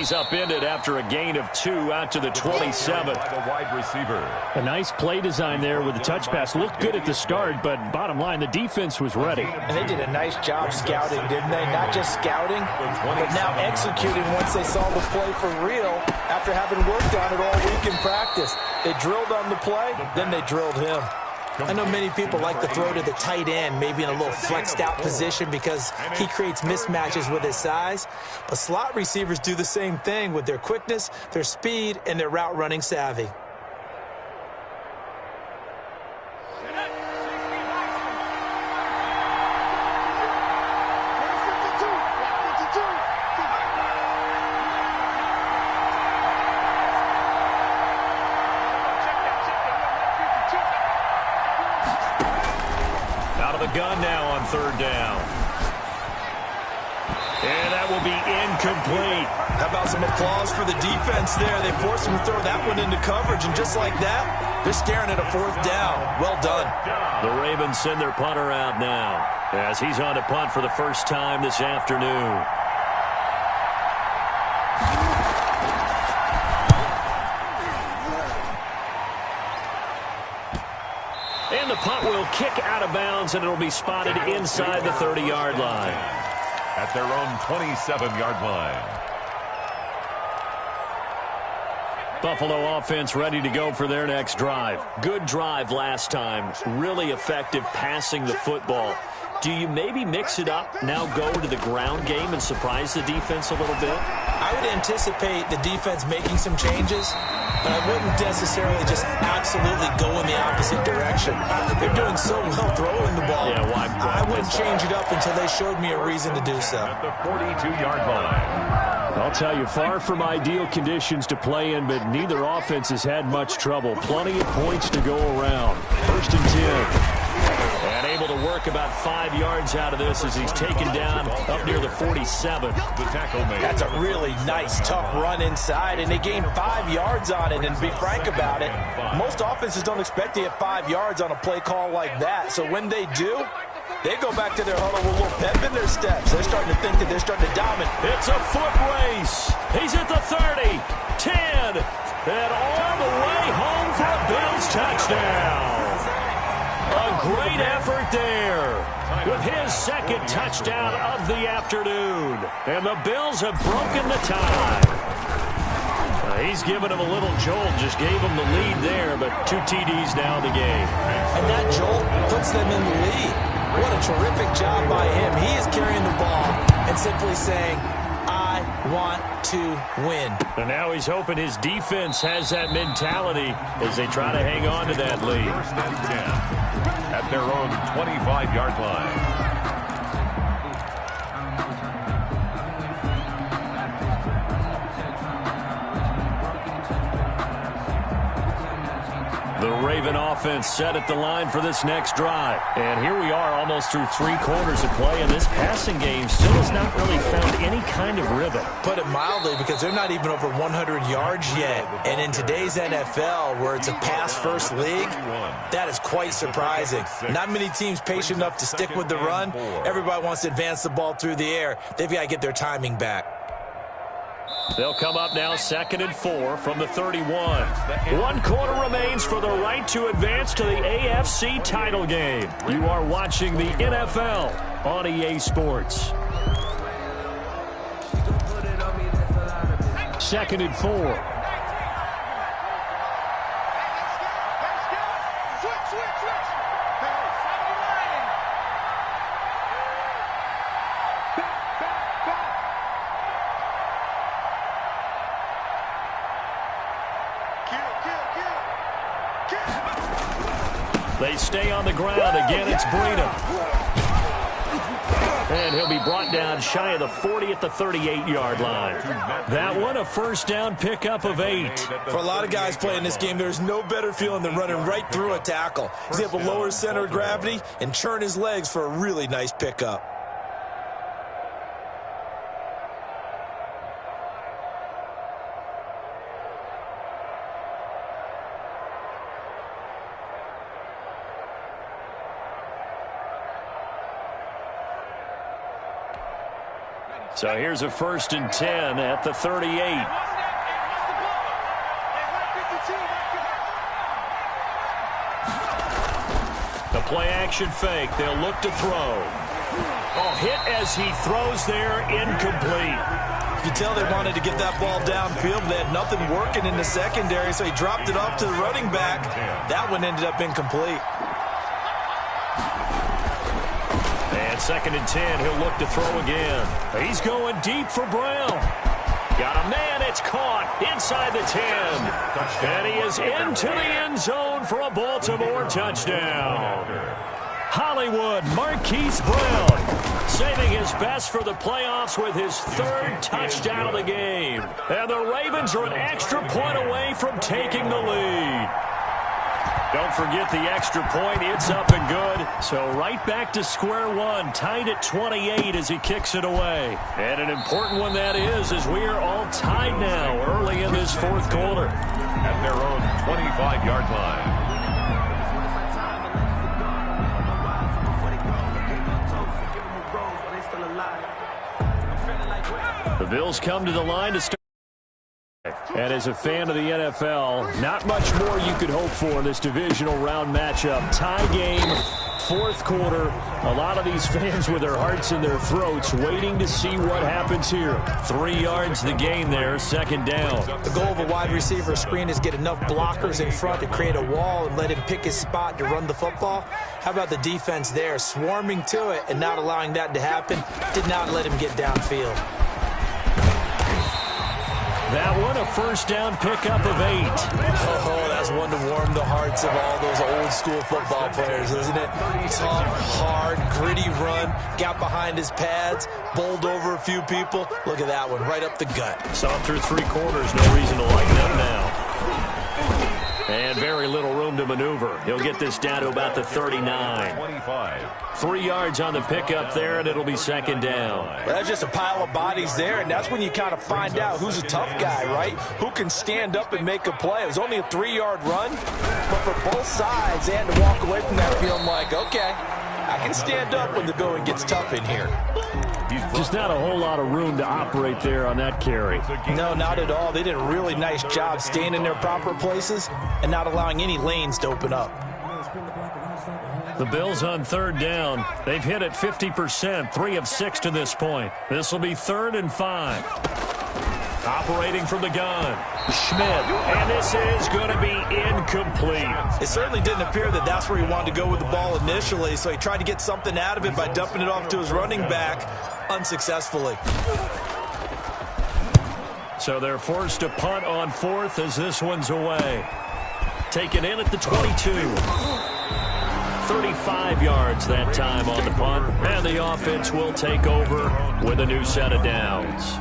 He's upended after a gain of 2 out to the 27. By the wide receiver. A nice play design there with the touch pass. Looked good at the start, but bottom line, the defense was ready. And they did a nice job scouting, didn't they? Not just scouting, but now executing once they saw the play for real after having worked on it all week in practice. They drilled on the play, then they drilled him. I know many people like to throw to the tight end, maybe in a little flexed out position because he creates mismatches with his size. But slot receivers do the same thing with their quickness, their speed, and their route running savvy. Gun now on 3rd down. And that will be incomplete. How about some applause for the defense there? They forced him to throw that one into coverage, and just like that, they're staring at a 4th down. Well done. The Ravens send their punter out now as he's on to punt for the first time this afternoon. And the punt will kick out of bounds, and it'll be spotted inside the 30-yard line. At their own 27-yard line. Buffalo offense ready to go for their next drive. Good drive last time. Really effective passing the football. Do you maybe mix it up, now go to the ground game and surprise the defense a little bit? I would anticipate the defense making some changes, but I wouldn't necessarily just absolutely go in the opposite direction. They're doing so well throwing the ball. Yeah, why I wouldn't change it up until they showed me a reason to do so. At the 42-yard line. I'll tell you, far from ideal conditions to play in, but neither offense has had much trouble. Plenty of points to go around. 1st and 10. And able to work about 5 yards out of this as he's taken down up near the 47. The tackle made. That's a really nice, tough run inside, and they gained 5 yards on it. And to be frank about it, most offenses don't expect to get 5 yards on a play call like that. So when they do, they go back to their huddle with a little pep in their steps. They're starting to think that they're starting to dominate. It's a foot race. He's at the 30, 10, and all the way home for a Bills touchdown. A great effort there with his 2nd touchdown of the afternoon. And the Bills have broken the tie. He's given him a little jolt, just gave him the lead there, but 2 TDs now in the game. And that jolt puts them in the lead. What a terrific job by him. He is carrying the ball and simply saying, I want to win. And now he's hoping his defense has that mentality as they try to hang on to that lead. 1st and 10. At their own 25-yard line. The Raven offense set at the line for this next drive. And here we are almost through 3 quarters of play, and this passing game still has not really found any kind of rhythm. Put it mildly, because they're not even over 100 yards yet. And in today's NFL, where it's a pass-first league, that is quite surprising. Not many teams patient enough to stick with the run. Everybody wants to advance the ball through the air. They've got to get their timing back. They'll come up now 2nd and 4 from the 31. 1 quarter remains for the right to advance to the AFC title game. You are watching the NFL on EA Sports. 2nd and 4. They stay on the ground. Again, it's Breedham. And he'll be brought down shy of the 40 at the 38-yard line. That one, a 1st down pickup of 8. For a lot of guys playing this game, there's no better feeling than running right through a tackle. He's able to lower his center of gravity and churn his legs for a really nice pickup. So here's a 1st and 10 at the 38. The play action fake. They'll look to throw. Oh, hit as he throws there, incomplete. You can tell they wanted to get that ball downfield, but they had nothing working in the secondary, so he dropped it off to the running back. That one ended up incomplete. And 2nd and 10, he'll look to throw again. He's going deep for Brown. Got a man, it's caught inside the 10. And he is into the end zone for a Baltimore touchdown. Hollywood Marquise Brown saving his best for the playoffs with his 3rd touchdown of the game. And the Ravens are an extra point away from taking the lead. Don't forget the extra point. It's up and good. So right back to square one, tied at 28 as he kicks it away. And an important one that is, as we are all tied now early in this 4th quarter. At their own 25-yard line. The Bills come to the line to start. And as a fan of the NFL, not much more you could hope for in this divisional round matchup. Tie game, 4th quarter. A lot of these fans with their hearts in their throats waiting to see what happens here. 3 yards the gain there, 2nd down. The goal of a wide receiver screen is get enough blockers in front to create a wall and let him pick his spot to run the football. How about the defense there, swarming to it and not allowing that to happen? Did not let him get downfield. That one, a 1st down pickup of 8. Oh, that's one to warm the hearts of all those old-school football players, isn't it? Tough, hard, gritty run, got behind his pads, bowled over a few people. Look at that one, right up the gut. Saw through 3 quarters, no reason to lighten up now. And very little room to maneuver. He'll get this down to about the 39. 3 yards on the pickup there, and it'll be 2nd down. Well, that's just a pile of bodies there, and that's when you kind of find out who's a tough guy, right? Who can stand up and make a play. It was only a 3-yard run, but for both sides, they had to walk away from that feeling like, okay, I can stand up when the going gets tough in here. Just not a whole lot of room to operate there on that carry. No, not at all. They did a really nice job staying in their proper places and not allowing any lanes to open up. The Bills on 3rd down. They've hit it 50%, 3 of 6 to this point. This will be 3rd and 5. Operating from the gun, Schmidt, and this is going to be incomplete. It certainly didn't appear that that's where he wanted to go with the ball initially, so he tried to get something out of it by dumping it off to his running back unsuccessfully. So they're forced to punt on 4th as this one's away. Taken in at the 22. 35 yards that time on the punt, and the offense will take over with a new set of downs.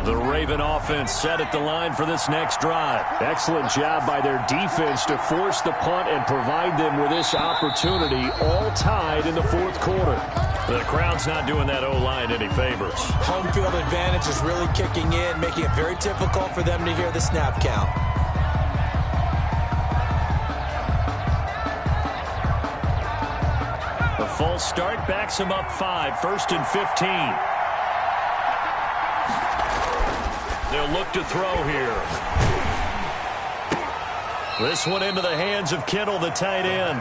The Raven offense set at the line for this next drive. Excellent job by their defense to force the punt and provide them with this opportunity, all tied in the 4th quarter. The crowd's not doing that O-line any favors. Home field advantage is really kicking in, making it very difficult for them to hear the snap count. The false start backs him up 5, 1st and 15. They'll look to throw here. This one into the hands of Kittle, the tight end.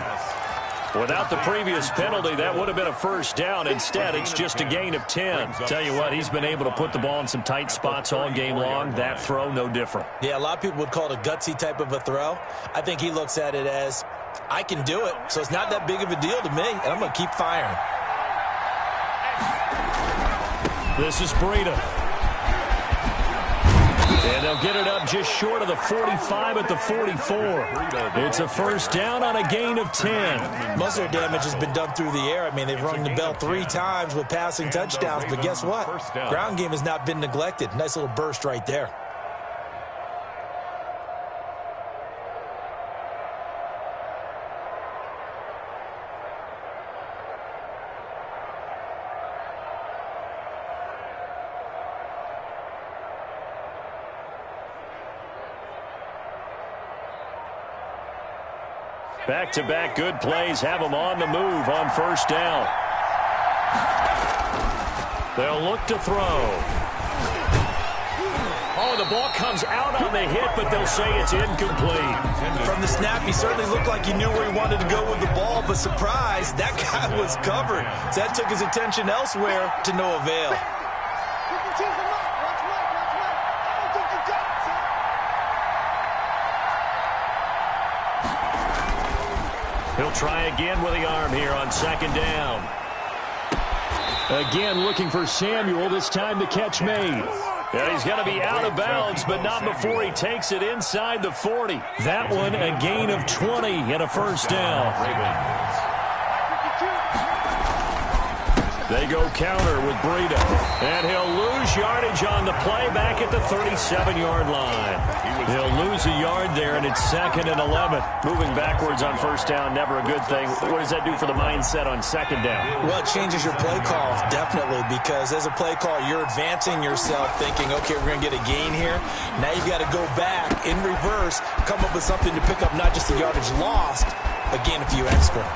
Without the previous penalty, that would have been a 1st down. Instead, it's just a gain of 10. Tell you what, he's been able to put the ball in some tight spots all game long. That throw, no different. Yeah, a lot of people would call it a gutsy type of a throw. I think he looks at it as, I can do it, so it's not that big of a deal to me, and I'm going to keep firing. This is Breida. And they'll get it up just short of the 45 at the 44. It's a 1st down on a gain of 10. Most of their damage has been done through the air. I mean, they've rung the bell 3 times with passing touchdowns, but guess what? Ground game has not been neglected. Nice little burst right there. Back-to-back good plays have them on the move on first down. They'll look to throw. Oh, the ball comes out on the hit, but they'll say it's incomplete. From the snap, he certainly looked like he knew where he wanted to go with the ball, but surprise, that guy was covered. So that took his attention elsewhere to no avail. He'll try again with the arm here on second down. Again looking for Samuel, this time the catch made. Yeah, he's going to be out of bounds, but not before he takes it inside the 40. That one a gain of 20 and a first down. They go counter with Breida. And he'll lose yardage on the play back at the 37-yard line. He'll lose a yard there, and it's 2nd and 11. Moving backwards on first down, never a good thing. What does that do for the mindset on second down? Well, it changes your play call, definitely, because as a play call, you're advancing yourself thinking, okay, we're going to get a gain here. Now you've got to go back in reverse, come up with something to pick up not just the yardage lost, but gain a few extra.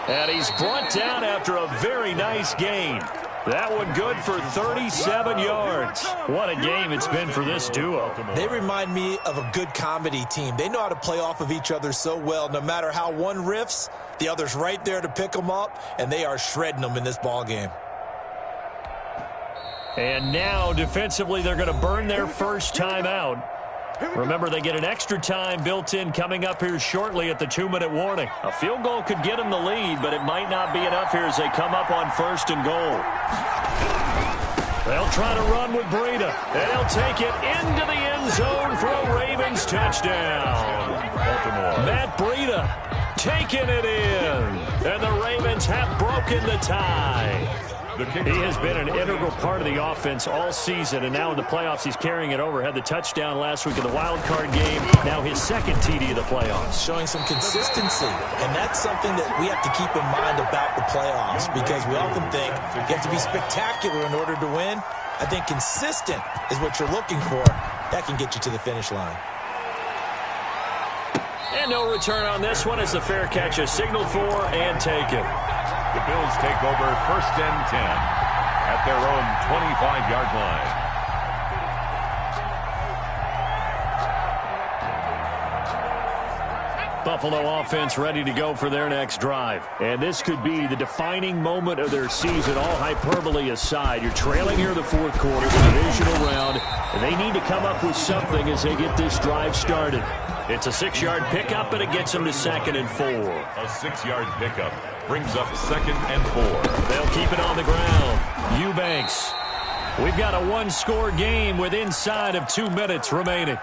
And he's brought down after a very nice gain. That one good for 37 yards. What a game it's been for this duo. They remind me of a good comedy team. They know how to play off of each other so well. No matter how one riffs, the other's right there to pick them up, and they are shredding them in this ball game. And now, defensively, they're going to burn their first timeout. Remember, they get an extra time built in coming up here shortly at the 2-minute warning. A field goal could get them the lead, but it might not be enough here as they come up on 1st and goal. They'll try to run with Breida, and he'll take it into the end zone for a Ravens touchdown. Matt Breida taking it in, and the Ravens have broken the tie. He has been an integral part of the offense all season, and now in the playoffs he's carrying it over. Had the touchdown last week in the wild card game. Now his 2nd TD of the playoffs. Showing some consistency, and that's something that we have to keep in mind about the playoffs, because we often think you have to be spectacular in order to win. I think consistent is what you're looking for. That can get you to the finish line. And no return on this one as the fair catch is signaled for and taken. The Bills take over 1st and 10 at their own 25-yard line. Buffalo offense ready to go for their next drive. And this could be the defining moment of their season, all hyperbole aside. You're trailing here in the 4th quarter, the divisional round, and they need to come up with something as they get this drive started. It's a 6-yard pickup, and it gets them to 2nd and 4. A 6-yard pickup brings up 2nd and 4. They'll keep it on the ground. Eubanks. We've got a 1-score game with inside of 2 minutes remaining.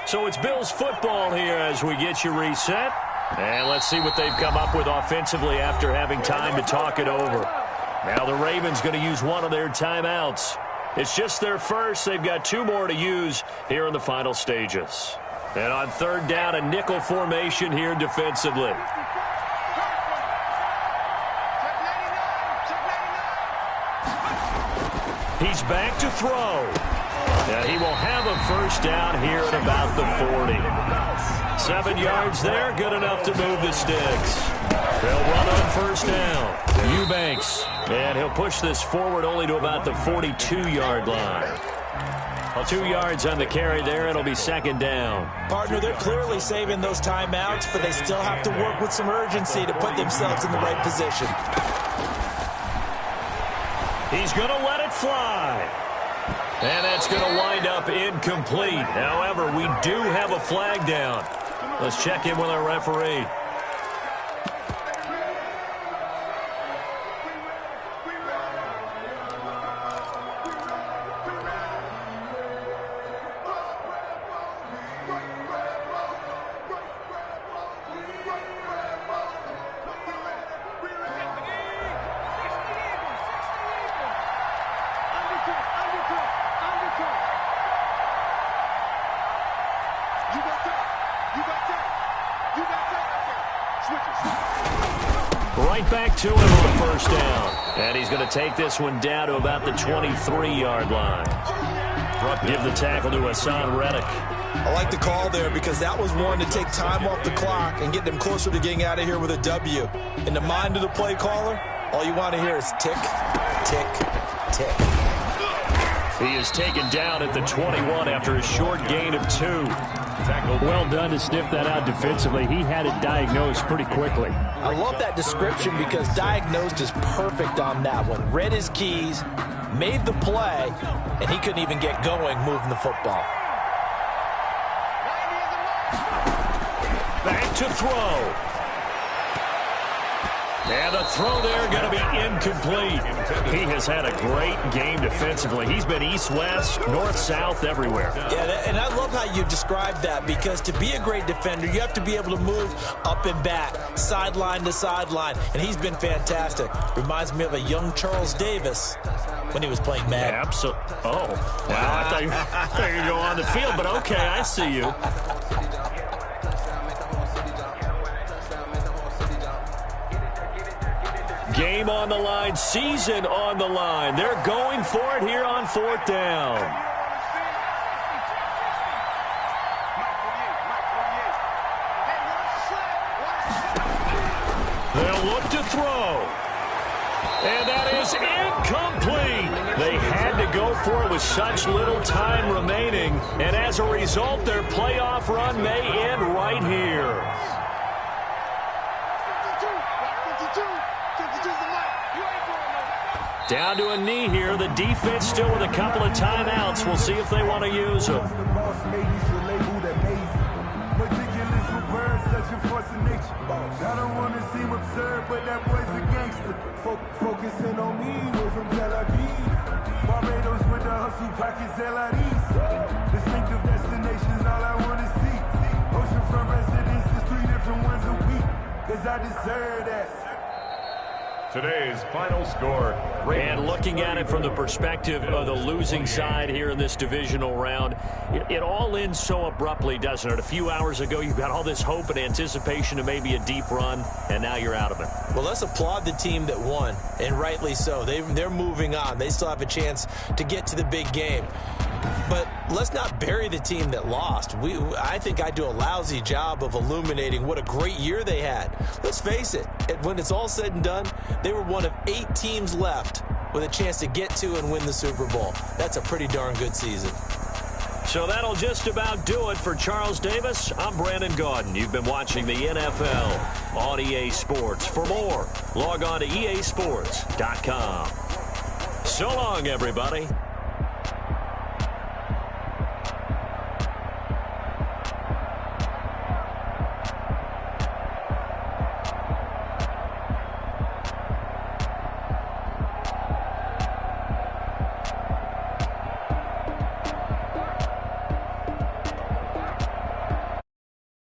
So it's Bills football here as we get you reset. And let's see what they've come up with offensively after having time to talk it over. Now the Ravens going to use one of their timeouts. It's just their first. They've got 2 more to use here in the final stages. And on 3rd down, a nickel formation here defensively. He's back to throw. And he will have a first down here at about the 40. 7 yards there, good enough to move the sticks. They'll run on first down. Eubanks. And he'll push this forward only to about the 42-yard line. 2 yards on the carry there. It'll be 2nd down. Partner, they're clearly saving those timeouts, but they still have to work with some urgency to put themselves in the right position. He's going to let it fly. And that's going to wind up incomplete. However, we do have a flag down. Let's check in with our referee. Right back to him on first down. And he's going to take this one down to about the 23-yard line. Give the tackle to Hassan Reddick. I like the call there because that was one to take time off the clock and get them closer to getting out of here with a W. In the mind of the play caller, all you want to hear is tick, tick, tick. He is taken down at the 21 after a short gain of 2. Well done to sniff that out defensively. He had it diagnosed pretty quickly. I love that description because diagnosed is perfect on that one. Read his keys, made the play, and he couldn't even get going moving the football. Back to throw. And the throw there going to be incomplete. He has had a great game defensively. He's been east-west, north-south, everywhere. Yeah, and I love how you described that because to be a great defender, you have to be able to move up and back, sideline to sideline, and he's been fantastic. Reminds me of a young Charles Davis when he was playing Madden. Absolutely. Oh, wow. I thought you were going to go on the field, but okay, I see you. Game on the line, season on the line. They're going for it here on 4th down. They'll look to throw. And that is incomplete. They had to go for it with such little time remaining. And as a result, their playoff run may end right here. Down to a knee here. The defense still with a couple of timeouts. We'll see if they want to use them. I don't want to seem absurd, but that boy's a gangster. Focusing on me, we're from Tel Aviv. Barbados with the hustle pockets, LIDs. Distinctive destinations, all I want to see. Oceanfront residences, 3 different ones a week. Cause I deserve that. Today's final score. And looking at it from the perspective of the losing side here in this divisional round, it all ends so abruptly, doesn't it? A few hours ago, you got all this hope and anticipation of maybe a deep run, and now you're out of it. Well, let's applaud the team that won, and rightly so. They're moving on. They still have a chance to get to the big game. But let's not bury the team that lost. I think I do a lousy job of illuminating what a great year they had. Let's face it, when it's all said and done, they were one of 8 teams left with a chance to get to and win the Super Bowl. That's a pretty darn good season. So that'll just about do it for Charles Davis. I'm Brandon Gaudin. You've been watching the NFL on EA Sports. For more, log on to easports.com. So long, everybody.